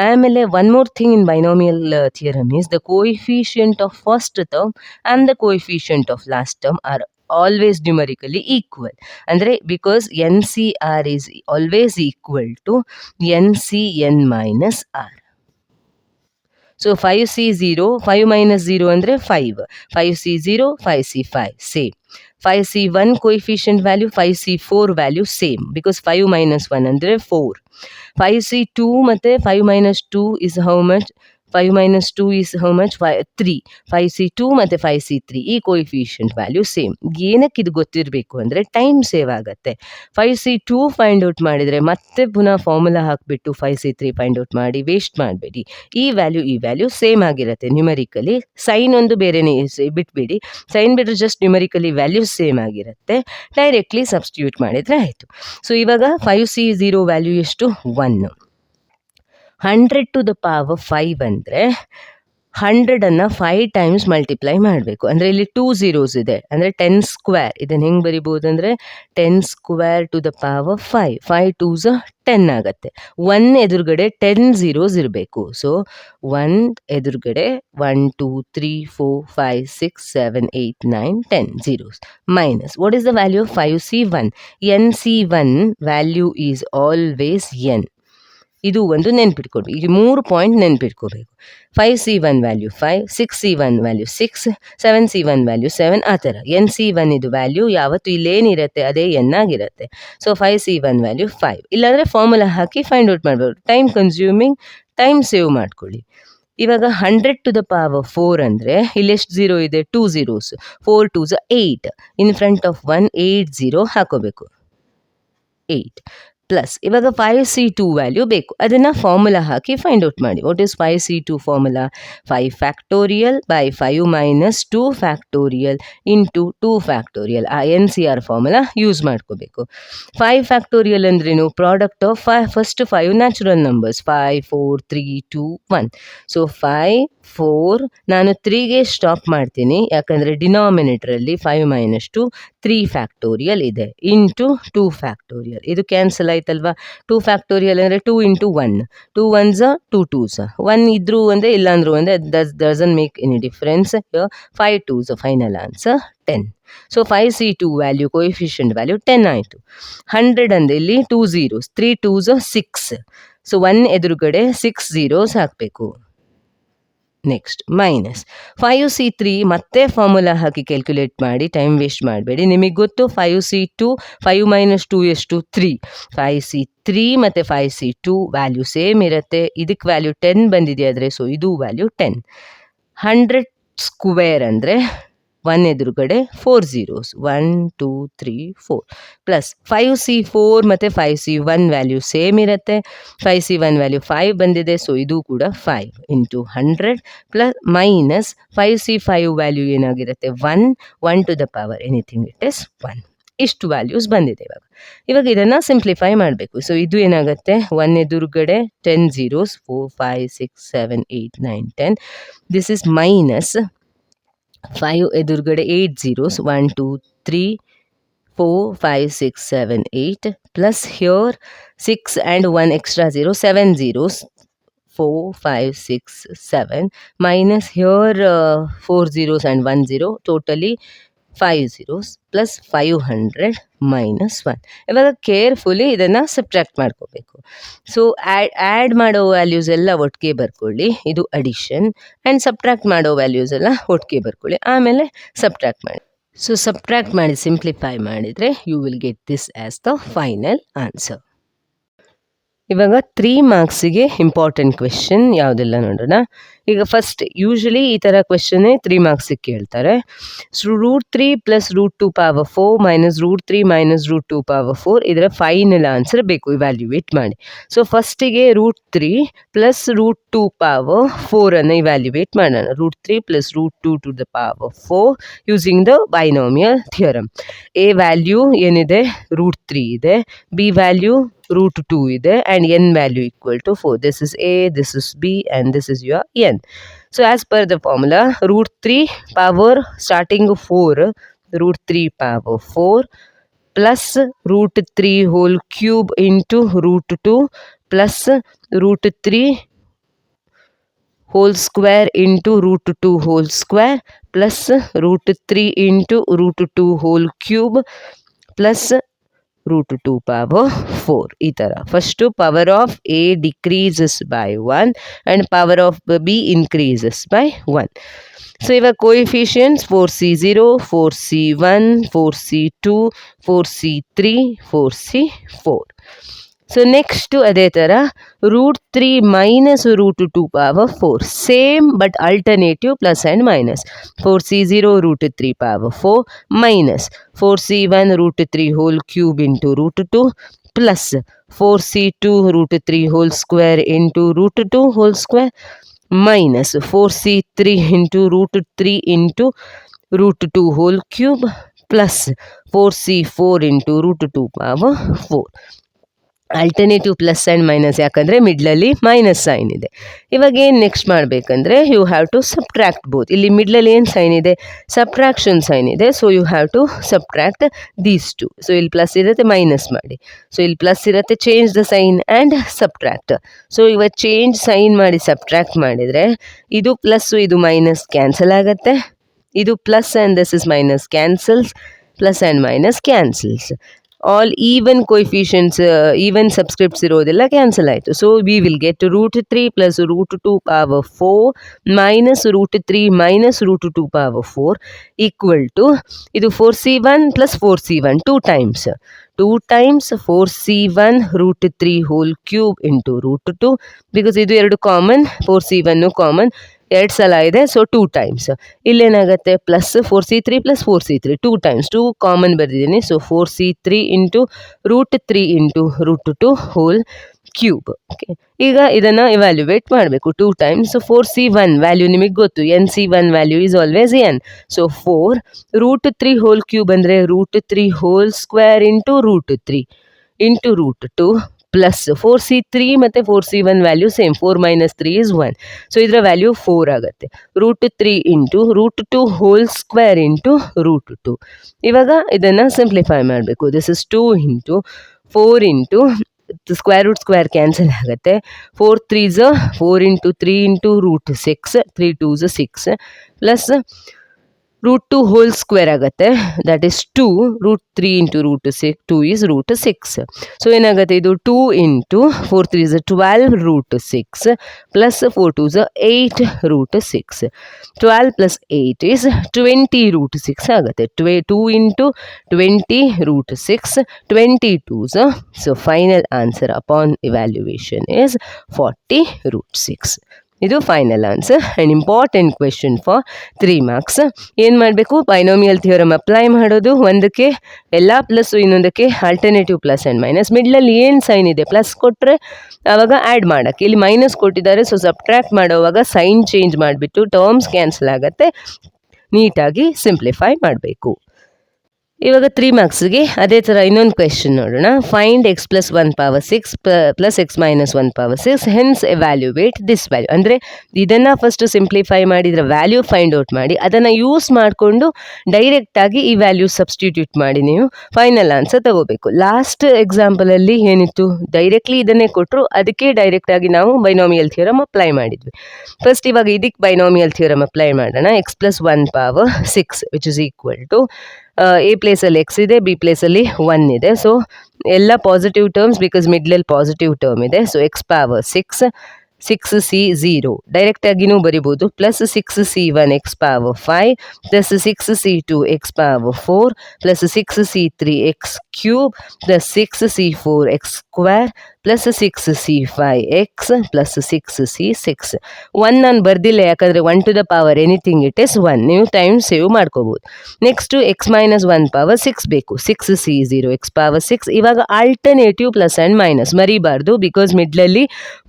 ಆಮೇಲೆ one more thing in binomial theorem is the coefficient of first term and the coefficient of last term are always numerically equal. ಅಂದರೆ because NCR is always equal to NCN minus R. So 5C0, 5 minus 0 ಅಂದರೆ 5. 5C0, 5C5 same. 5C1 coefficient value, 5C4 value same, because 5 minus 1 ಅಂದರೆ 4. 5C2 ಮತ್ತು 5 minus 2 is how much? 5 minus 2 is how much? 3. 5C2 ಮತ್ತು 5C3 ಈ coefficient value same. ಏನಕ್ಕೆ ಇದು ಗೊತ್ತಿರಬೇಕು ಅಂದರೆ time save ಆಗುತ್ತೆ. 5C2 ಫೈಂಡ್ ಔಟ್ ಮಾಡಿದರೆ ಮತ್ತೆ ಪುನಃ ಫಾರ್ಮುಲಾ ಹಾಕಿಬಿಟ್ಟು 5C3 ಫೈಂಡ್ ಔಟ್ ಮಾಡಿ ವೇಸ್ಟ್ ಮಾಡಬೇಡಿ. ಈ ವ್ಯಾಲ್ಯೂ ಸೇಮ್ ಆಗಿರುತ್ತೆ ನ್ಯೂಮರಿಕಲಿ. ಸೈನ್ ಒಂದು ಬೇರೆನೇ ಬಿಟ್ಬಿಡಿ, ಸೈನ್ ಬಿಟ್ಟರೆ ಜಸ್ಟ್ ನ್ಯೂಮರಿಕಲಿ ವ್ಯಾಲ್ಯೂ ಸೇಮ್ ಆಗಿರುತ್ತೆ. ಡೈರೆಕ್ಟ್ಲಿ ಸಬ್ಸ್ಟಿಟ್ಯೂಟ್ ಮಾಡಿದರೆ ಆಯಿತು. ಸೊ ಇವಾಗ 5C0 ವ್ಯಾಲ್ಯೂ ಎಷ್ಟು? 1. 100 ಟು ದ ಪವರ್ 5 ಅಂದರೆ 100 5 ಟೈಮ್ಸ್ ಮಲ್ಟಿಪ್ಲೈ ಮಾಡಬೇಕು. ಅಂದರೆ ಇಲ್ಲಿ 2 zeros ಇದೆ, ಅಂದರೆ 10 ಸ್ಕ್ವೇರ್. ಇದನ್ನು ಹೆಂಗೆ ಬರಿಬೋದು ಅಂದರೆ 10 square to the power 5. 5 2s 10 ಆಗುತ್ತೆ. 1 ಎದುರುಗಡೆ 10 zeros ಇರಬೇಕು. ಸೊ 1 ಎದುರುಗಡೆ 1 2 3 4 5 6 7 8 9 10 zeros minus what is the value of 5c1? nc1 value is always n. ಇದು ಒಂದು ನೆನ್ಪಿಟ್ಕೊಡ್ಬೇಕು. ಈಗ 3 ಪಾಯಿಂಟ್ ನೆನ್ಪಿಟ್ಕೋಬೇಕು. 5c1 value 5, 6c1 value 6, 7c1 value 7, ಆ ಥರ. nc1 ಇದು ವ್ಯಾಲ್ಯೂ ಯಾವತ್ತು ಇಲ್ಲೇನಿರುತ್ತೆ ಅದೇ ಎನ್ ಆಗಿರುತ್ತೆ. So 5c1 value 5. ಇಲ್ಲಾಂದರೆ ಫಾರ್ಮುಲಾ ಹಾಕಿ ಫೈಂಡ್ ಔಟ್ ಮಾಡ್ಬೋದು. ಟೈಮ್ ಕನ್ಸ್ಯೂಮಿಂಗ್, ಟೈಮ್ ಸೇವ್ ಮಾಡ್ಕೊಳ್ಳಿ. ಇವಾಗ 100 ಟು ದ ಪವರ್ 4 ಅಂದರೆ ಇಲ್ಲಿ ಎಷ್ಟು ಝೀರೋ ಇದೆ? 2 zeros. 4 2s 8. In front of 1 8 0 ಹಾಕೋಬೇಕು. 8 ಪ್ಲಸ್ ಇವಾಗ 5c2 ವ್ಯಾಲ್ಯೂ ಬೇಕು. ಅದನ್ನು ಫಾರ್ಮುಲಾ ಹಾಕಿ ಫೈಂಡ್ ಔಟ್ ಮಾಡಿ. What is 5c2 formula? 5 factorial by 5 minus 2 factorial into 2 factorial. ಆ NCR ಫಾರ್ಮುಲಾ ಯೂಸ್ ಮಾಡ್ಕೋಬೇಕು. 5 ಫ್ಯಾಕ್ಟೋರಿಯಲ್ ಅಂದ್ರೇನು? Product of first 5 natural numbers. 5 4 3 2 1. So 5 4, ನಾನು 3ಗೆ stop ಮಾಡ್ತೀನಿ, ಯಾಕಂದರೆ ಡಿನಾಮಿನೇಟ್ರಲ್ಲಿ 5 ಮೈನಸ್ 2 3 ಫ್ಯಾಕ್ಟೋರಿಯಲ್ ಇದೆ, ಇಂಟು 2 ಫ್ಯಾಕ್ಟೋರಿಯಲ್. ಇದು ಕ್ಯಾನ್ಸಲ್ ಆಯ್ತಲ್ವಾ? 2 ಫ್ಯಾಕ್ಟೋರಿಯಲ್ ಅಂದರೆ 2 ಇಂಟು 1. 2 1s 2 2s. 1 ಇದ್ರೂ ಒಂದೇ ಇಲ್ಲಾಂದ್ರೂ ಒಂದೇ, doesn't make any difference. 5 2s final answer 10. So 5c2 value coefficient value 10 ಆಯಿತು. 100 ಅಂದರೆ ಇಲ್ಲಿ 2 zeros, 3 2s 6. ಸೊ 1 ಎದುರುಗಡೆ 6 zeros ಹಾಕಬೇಕು. ನೆಕ್ಸ್ಟ್ ಮೈನಸ್ 5c3 ಮತ್ತೆ ಫಾರ್ಮುಲಾ ಹಾಕಿ ಕ್ಯಾಲ್ಕುಲೇಟ್ ಮಾಡಿ, ಟೈಮ್ ವೇಸ್ಟ್ ಮಾಡಬೇಡಿ. ನಿಮಗೆ ಗೊತ್ತು 5c2 5 ಮೈನಸ್ 2 ಎಷ್ಟು? 3. 5c3 ಮತ್ತು 5c2 ವ್ಯಾಲ್ಯೂ ಸೇಮ್ ಇರುತ್ತೆ. ಇದಕ್ಕೆ ವ್ಯಾಲ್ಯೂ 10 ಬಂದಿದೆಯಾದರೆ ಸೊ ಇದು ವ್ಯಾಲ್ಯೂ 10. 100 ಸ್ಕ್ವೇರ್ ಅಂದರೆ 1 ಎದುರುಗಡೆ 4 zeros. 1 2 3 4 ಪ್ಲಸ್ 5c4 ಮತ್ತು 5c1 ವ್ಯಾಲ್ಯೂ ಸೇಮ್ ಇರುತ್ತೆ. 5c1 ವ್ಯಾಲ್ಯೂ 5 ಬಂದಿದೆ, ಸೊ ಇದು ಕೂಡ 5 into 100 plus minus 5c5 value ಏನಾಗಿರುತ್ತೆ? 1. 1 to the power anything it is 1. ಇಷ್ಟು ವ್ಯಾಲ್ಯೂಸ್ ಬಂದಿದೆ. ಇವಾಗ ಇದನ್ನು ಸಿಂಪ್ಲಿಫೈ ಮಾಡಬೇಕು. ಸೊ ಇದು ಏನಾಗುತ್ತೆ? 1 ಎದುರುಗಡೆ 10 zeros 4 5 6 7 8 9 10. ದಿಸ್ ಇಸ್ ಮೈನಸ್ 5 ಎದುರುಗಡೆ 8 zeros 1 2 3 4 5 6 7 8 plus here 6 and 1 extra 0 7 zeros 4 5 6 7 minus here 4 zeros and 1 0 totally 5 zeros plus 500 minus 1. ಇವಾಗ ಕೇರ್ಫುಲಿ ಇದನ್ನು ಸಬ್ಟ್ರಾಕ್ಟ್ ಮಾಡ್ಕೋಬೇಕು. ಸೊ ಆ್ಯಡ್ ಮಾಡೋ ವ್ಯಾಲ್ಯೂಸ್ ಎಲ್ಲ ಒಟ್ಟಿಗೆ ಬರ್ಕೊಳ್ಳಿ, ಇದು ಅಡಿಷನ್. ಆ್ಯಂಡ್ ಸಬ್ಟ್ರಾಕ್ಟ್ ಮಾಡೋ ವ್ಯಾಲ್ಯೂಸ್ ಎಲ್ಲ ಒಟ್ಟಿಗೆ ಬರ್ಕೊಳ್ಳಿ, ಆಮೇಲೆ ಸಬ್ಟ್ರಾಕ್ಟ್ ಮಾಡಿ. ಸೊ ಸಬ್ಟ್ರಾಕ್ಟ್ ಮಾಡಿ ಸಿಂಪ್ಲಿಫೈ ಮಾಡಿದರೆ you will get this as the final answer. ಇವಾಗ 3 ಮಾರ್ಕ್ಸಿಗೆ ಇಂಪಾರ್ಟೆಂಟ್ ಕ್ವೆಶನ್ ಯಾವುದೆಲ್ಲ ನೋಡೋಣ. ಈಗ ಫಸ್ಟ್ ಯೂಶಲಿ ಈ ಥರ ಕ್ವೆಶನ್ನೇ 3 ಮಾರ್ಕ್ಸಿಗೆ ಕೇಳ್ತಾರೆ. √3 plus √2 power 4 minus √3 minus √2 power 4 ಇದರ ಫೈನಲ್ ಆನ್ಸರ್ ಬೇಕು, ಇವ್ಯಾಲ್ಯೂಯೇಟ್ ಮಾಡಿ. ಸೊ ಫಸ್ಟಿಗೆ √3 ಪ್ಲಸ್ √2 ಪವರ್ 4 ಇವ್ಯಾಲ್ಯೂಯೇಟ್ ಮಾಡೋಣ. √3 plus √2 to the power 4 using the binomial theorem. A value ಏನಿದೆ? √3 ಇದೆ, ಬಿ ವ್ಯಾಲ್ಯೂ √2 ಇದೆ, and n value equal to 4. This is A, this is B, and this is your n. So as per the formula, √3 power starting 4, √3 power 4 plus √3 whole cube into √2 plus √3 whole square into √2 whole square plus √3 into √2 whole cube plus √2 power 4. ಈ ಥರ first power of A decreases by 1 and power of B increases by 1. So ಇವಾಗ coefficients 4c0 4c1 4c2 4c3 4c4. So next ಅದೇ ಥರ √3 minus √2 power 4 same but alternative plus and minus. 4c0 √3 power 4 minus 4c1 √3 whole cube into √2 plus 4c2 √3 whole square into √2 whole square minus 4c3 into √3 into √2 whole cube plus 4c4 into √2 power 4. Alternative plus and minus, ಯಾಕಂದರೆ ಮಿಡ್ಲಲ್ಲಿ minus sign ಇದೆ. ಇವಾಗ ಏನು next ಮಾಡಬೇಕಂದ್ರೆ you have to subtract both. ಇಲ್ಲಿ ಮಿಡ್ಲಲ್ಲಿ ಏನು sign ಇದೆ, ಸಬ್ಟ್ರಾಕ್ಷನ್ ಸೈನ್ ಇದೆ. So you have to subtract these two. So ಇಲ್ಲಿ ಪ್ಲಸ್ ಇರುತ್ತೆ, ಮೈನಸ್ ಮಾಡಿ. ಸೊ ಇಲ್ಲಿ ಪ್ಲಸ್ ಇರುತ್ತೆ, change the sign and subtract. So ಇವಾಗ ಚೇಂಜ್ ಸೈನ್ ಮಾಡಿ ಸಬ್ಟ್ರ್ಯಾಕ್ಟ್ ಮಾಡಿದರೆ ಇದು ಪ್ಲಸ್ಸು ಇದು ಮೈನಸ್ ಕ್ಯಾನ್ಸಲ್ ಆಗುತ್ತೆ. ಇದು plus and this is minus cancels, plus and minus cancels. All even coefficients, even subscripts ಇರೋದೆಲ್ಲ ಕ್ಯಾನ್ಸಲ್ ಆಯಿತು. So we will get √3 plus √2 power 4 minus √3 minus √2 power 4 equal to ಇದು 4c1 plus 4c1 2 times 4c1 √3 whole cube into √2, because ಇದು ಎರಡು common, 4c1 common, 2 ಸಲ ಇದೆ. So 2 times. ಇಲ್ಲೇನಾಗುತ್ತೆ, plus 4c3 plus 4c3 2 times, 2 common ಬರೆದಿದ್ದೀನಿ. So 4c3 into √3 into √2 whole cube. Okay, ಈಗ ಇದನ್ನು evaluate ಮಾಡಬೇಕು. 2 ಟೈಮ್ಸ್ 4c1 ವ್ಯಾಲ್ಯೂ ನಿಮಗೆ ಗೊತ್ತು, NC1 value is always n. So 4 √3 whole cube ಅಂದರೆ √3 whole square into √3 into √2 plus 4c3 ಮತ್ತು 4c1 value same, 4 minus 3 is 1. So ಇದರ value 4 ಆಗುತ್ತೆ. √3 into √2 whole square into √2. ಇವಾಗ ಇದನ್ನು ಸಿಂಪ್ಲಿಫೈ ಮಾಡಬೇಕು. This is 2 into 4 into square root square cancel ಆಗುತ್ತೆ. 4 3s 4 into 3 into √6, 3 2s 6 plus √2 whole square ಆಗುತ್ತೆ, that is 2. √3 into √6 2 is √6. So ಏನಾಗುತ್ತೆ, ಇದು 2 into 4 3s 12 √6 plus 4 2s 8 √6. 12 plus 8 is 20 √6 ಆಗುತ್ತೆ. 2 into 20 √6 22s. So final answer upon evaluation is 40 √6. ಇದು final answer. And important question for 3 marks. ಏನು ಮಾಡಬೇಕು, binomial theorem apply ಮಾಡೋದು. ಒಂದಕ್ಕೆ ಎಲ್ಲ ಪ್ಲಸ್ಸು, ಇನ್ನೊಂದಕ್ಕೆ ಆಲ್ಟರ್ನೇಟಿವ್ ಪ್ಲಸ್ ಆ್ಯಂಡ್ ಮೈನಸ್. ಮಿಡ್ಲಲ್ಲಿ ಏನು ಸೈನ್ ಇದೆ, ಪ್ಲಸ್ ಕೊಟ್ಟರೆ ಆವಾಗ ಆ್ಯಡ್ ಮಾಡೋಕ್ಕೆ, ಇಲ್ಲಿ ಮೈನಸ್ ಕೊಟ್ಟಿದ್ದಾರೆ. ಸೊ ಸಬ್ಟ್ರ್ಯಾಕ್ಟ್ ಮಾಡೋವಾಗ ಸೈನ್ ಚೇಂಜ್ ಮಾಡಿಬಿಟ್ಟು ಟರ್ಮ್ಸ್ ಕ್ಯಾನ್ಸಲ್ ಆಗುತ್ತೆ. ನೀಟಾಗಿ ಸಿಂಪ್ಲಿಫೈ ಮಾಡಬೇಕು. ಇವಾಗ 3 ಮಾರ್ಕ್ಸ್ಗೆ ಅದೇ ಥರ ಇನ್ನೊಂದು ಕ್ವೆಶನ್ ನೋಡೋಣ. Find x plus 1 power 6 plus x minus 1 power 6 hence ಎವ್ಯಾಲ್ಯುವೇಟ್ this value. ಅಂದರೆ ಇದನ್ನು ಫಸ್ಟ್ ಸಿಂಪ್ಲಿಫೈ ಮಾಡಿದರೆ ವ್ಯಾಲ್ಯೂ ಫೈಂಡ್ ಔಟ್ ಮಾಡಿ, ಅದನ್ನು ಯೂಸ್ ಮಾಡಿಕೊಂಡು ಡೈರೆಕ್ಟಾಗಿ ಈ ವ್ಯಾಲ್ಯೂ ಸಬ್ಸ್ಟಿಟ್ಯೂಟ್ ಮಾಡಿ ನೀವು ಫೈನಲ್ ಆನ್ಸರ್ ತಗೋಬೇಕು. ಲಾಸ್ಟ್ ಎಕ್ಸಾಂಪಲಲ್ಲಿ ಏನಿತ್ತು, ಡೈರೆಕ್ಟ್ಲಿ ಇದನ್ನೇ ಕೊಟ್ಟರು, ಅದಕ್ಕೆ ಡೈರೆಕ್ಟಾಗಿ ನಾವು ಬೈನೋಮಿಯಲ್ ಥಿಯರಮ್ ಅಪ್ಲೈ ಮಾಡಿದ್ವಿ. ಫಸ್ಟ್ ಇವಾಗ ಇದಕ್ಕೆ ಬೈನೋಮಿಯಲ್ ಥಿಯರಮ್ ಅಪ್ಲೈ ಮಾಡೋಣ. x plus 1 power 6 which is equal to a ಪ್ಲೇಸಲ್ಲಿ x ಇದೆ, ಬಿ ಪ್ಲೇಸಲ್ಲಿ 1 ಇದೆ. ಸೊ ಎಲ್ಲ ಪಾಸಿಟಿವ್ ಟರ್ಮ್ಸ್, ಬಿಕಾಸ್ ಮಿಡ್ಲಲ್ಲಿ ಪಾಸಿಟಿವ್ ಟರ್ಮ್ ಇದೆ. ಸೊ x ಪವರ್ 6 6c0 ಡೈರೆಕ್ಟಾಗಿನೂ ಬರಿಬೋದು, plus 6c1 x power 5 plus 6c2 x power 4 plus 6c3 x cube plus 6c4 x square plus 6c5 x plus 6c6. 1 ನಾನು ಬರ್ದಿಲ್ಲ, ಯಾಕಂದರೆ 1 to the power anything it is 1. ನೀವು time save ಮಾಡ್ಕೋಬೋದು. Next x minus 1 power 6 ಬೇಕು, 6c0 x power 6. ಇವಾಗ alternative plus and minus ಮರಿಬಾರ್ದು, because ಮಿಡ್ಲಲ್ಲಿ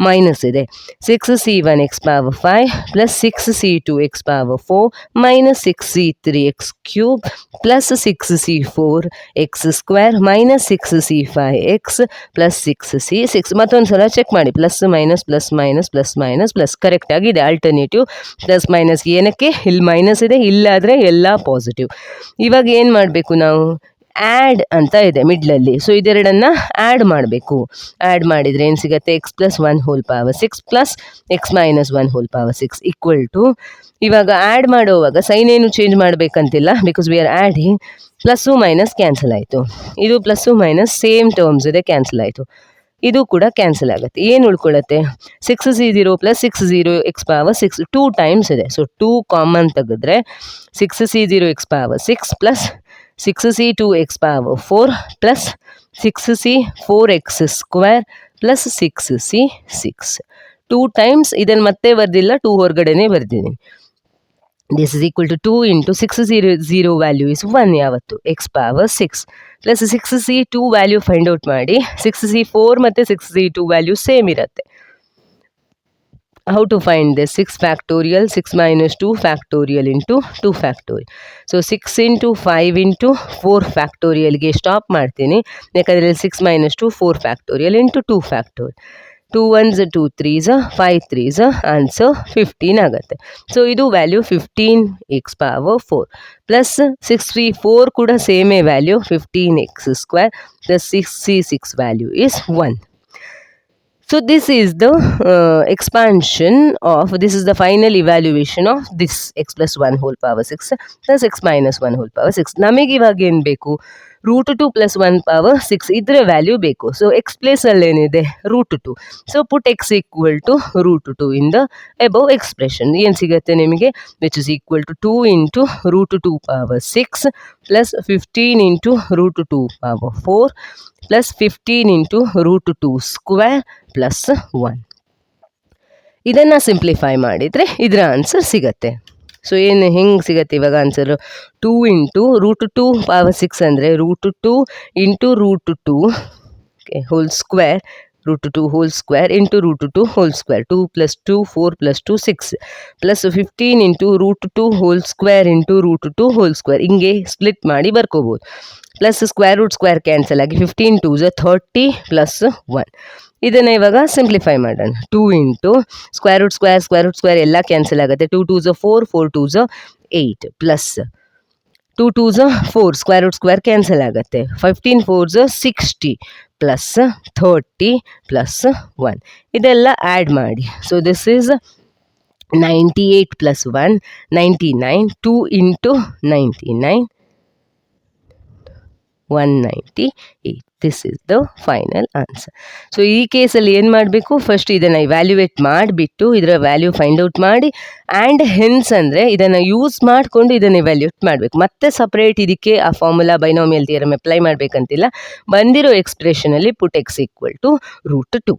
minus ಇದೆ. 6c1 x power 5 plus 6c2 x power 4 minus 6c3 x cube plus 6c4 x square minus 6c5 x plus 6c6. ಮತ್ತೊಂದು ಸಲ check ಮಾಡಿ, plus minus plus minus plus minus plus correct ಆಗಿದೆ. Alternative plus minus ಏನಕ್ಕೆ, ಇಲ್ಲಿ minus ಇದೆ, ಇಲ್ಲಾದರೆ ಎಲ್ಲ positive. ಇವಾಗ ಏನು ಮಾಡಬೇಕು ನಾವು, ಆ್ಯಡ್ ಅಂತ ಇದೆ ಮಿಡ್ಲಲ್ಲಿ. ಸೊ ಇದೆರಡನ್ನು ಆ್ಯಡ್ ಮಾಡಬೇಕು. ಆ್ಯಡ್ ಮಾಡಿದರೆ ಏನು ಸಿಗುತ್ತೆ, x plus 1 whole power 6 plus x minus 1 whole power 6 equal to, ಇವಾಗ ಆ್ಯಡ್ ಮಾಡುವಾಗ ಸೈನ್ ಏನು ಚೇಂಜ್ ಮಾಡಬೇಕಂತಿಲ್ಲ, because we are adding. Plus minus cancel ಆಯಿತು, ಇದು ಪ್ಲಸ್ಸು ಮೈನಸ್ ಸೇಮ್ ಟರ್ಮ್ಸ್ ಇದೆ, ಕ್ಯಾನ್ಸಲ್ ಆಯಿತು. ಇದು ಕೂಡ ಕ್ಯಾನ್ಸಲ್ ಆಗುತ್ತೆ. ಏನು ಉಳ್ಕೊಳ್ಳುತ್ತೆ, 6c0 plus 6c0 x power 6 2 times ಇದೆ. ಸೊ 2 ಕಾಮನ್ ತೆಗೆದ್ರೆ 6c0 x power 6 plus 6c2 x power 4 plus 6c4 x square plus 6c6. 2 times ಇದನ್ನು ಮತ್ತೆ ಬರ್ದಿಲ್ಲ, 2 ಹೊರಗಡೆನೇ ಬರ್ದಿದ್ದೀನಿ. This is equal to 2 into 6c0 value is 1 ಯಾವತ್ತು, x power 6 plus 6c2 value find out ಮಾಡಿ. 6c4 ಮತ್ತು 6c2 value same ಇರುತ್ತೆ. how to find this? 6 factorial, 6 minus 2 factorial into 2 factorial. So 6 into 5 into 4 factorial ಗೆ stop ಮಾಡ್ತೀನಿ, ಯಾಕಂದರೆ 6 minus 2 4 factorial into 2 factorial. 2 1s 2 3s 5 3s answer 15 ಆಗುತ್ತೆ. So ಇದು value 15x⁴ plus 64 ಕೂಡ ಸೇಮೇ value 15x² plus 66 value is 1. So this is the expansion of, this is the final evaluation of this x plus 1 whole power 6 plus x minus 1 whole power 6. ನಮಗೆ ಇವಾಗ ಏನು ಬೇಕು? √2 plus 1 power 6 ಇದರ value ಬೇಕು. So X ಪ್ಲೇಸಲ್ಲಿ ಏನಿದೆ? √2. So put x equal to √2 in the above expression. ಏನು ಸಿಗುತ್ತೆ ನಿಮಗೆ? Which is equal to 2 into √2 power 6 plus 15 into √2 power 4 plus 15 into √2 square plus 1. ಇದನ್ನು ಸಿಂಪ್ಲಿಫೈ ಮಾಡಿದರೆ ಇದರ ಆನ್ಸರ್ ಸಿಗತ್ತೆ. ಸೊ ಏನು ಹೆಂಗೆ ಸಿಗತ್ತೆ ಇವಾಗ ಆನ್ಸರು? 2 ಇಂಟು √2 power 6 ಅಂದರೆ √2 into √2 whole square, √2 whole square into √2 whole square, 2 plus 2 4 plus 2 6 plus 15 into √2 whole square into √2 whole square. ಹಿಂಗೆ ಸ್ಪ್ಲಿಟ್ ಮಾಡಿ ಬರ್ಕೋಬೋದು. ಪ್ಲಸ್ ಸ್ಕ್ವೇರ್ ಕ್ಯಾನ್ಸಲ್ ಆಗಿ 15 2s 30 ಪ್ಲಸ್ 1. ಇದನ್ನು ಇವಾಗ ಸಿಂಪ್ಲಿಫೈ ಮಾಡೋಣ. 2 ಇಂಟು ಸ್ಕ್ವೇರ್ ರೂಟ್ ಎಲ್ಲ ಕ್ಯಾನ್ಸಲ್ ಆಗುತ್ತೆ. 2 2s 4 4 2s 8 plus 2 2s 4 square cancel ಆಗುತ್ತೆ. 15 4s 60 plus 30 plus 1. ಇದೆಲ್ಲ ಆ್ಯಡ್ ಮಾಡಿ. So this is 98 plus 1 99. 2 into 99 198. This is the final answer. So ಈ ಕೇಸಲ್ಲಿ ಏನು ಮಾಡಬೇಕು? ಫಸ್ಟ್ ಇದನ್ನು ಇವ್ಯಾಲ್ಯೂಯೇಟ್ ಮಾಡಿಬಿಟ್ಟು ಇದರ ವ್ಯಾಲ್ಯೂ ಫೈಂಡ್ ಔಟ್ ಮಾಡಿ, ಆ್ಯಂಡ್ ಹೆನ್ಸ್ ಅಂದರೆ ಇದನ್ನು ಯೂಸ್ ಮಾಡಿಕೊಂಡು ಇದನ್ನು ಇವ್ಯಾಲ್ಯೂಯೇಟ್ ಮಾಡಬೇಕು. ಮತ್ತೆ ಸಪ್ರೇಟ್ ಇದಕ್ಕೆ ಆ ಫಾರ್ಮುಲಾ ಬೈನೋಮಿಯಲ್ ಥಿಯರಮ್ ಅಪ್ಲೈ ಮಾಡಬೇಕಂತಿಲ್ಲ. ಬಂದಿರೋ ಎಕ್ಸ್ಪ್ರೆಷನಲ್ಲಿ ಪುಟ್ ಎಕ್ಸ್ ಈಕ್ವಲ್ ಟು √2.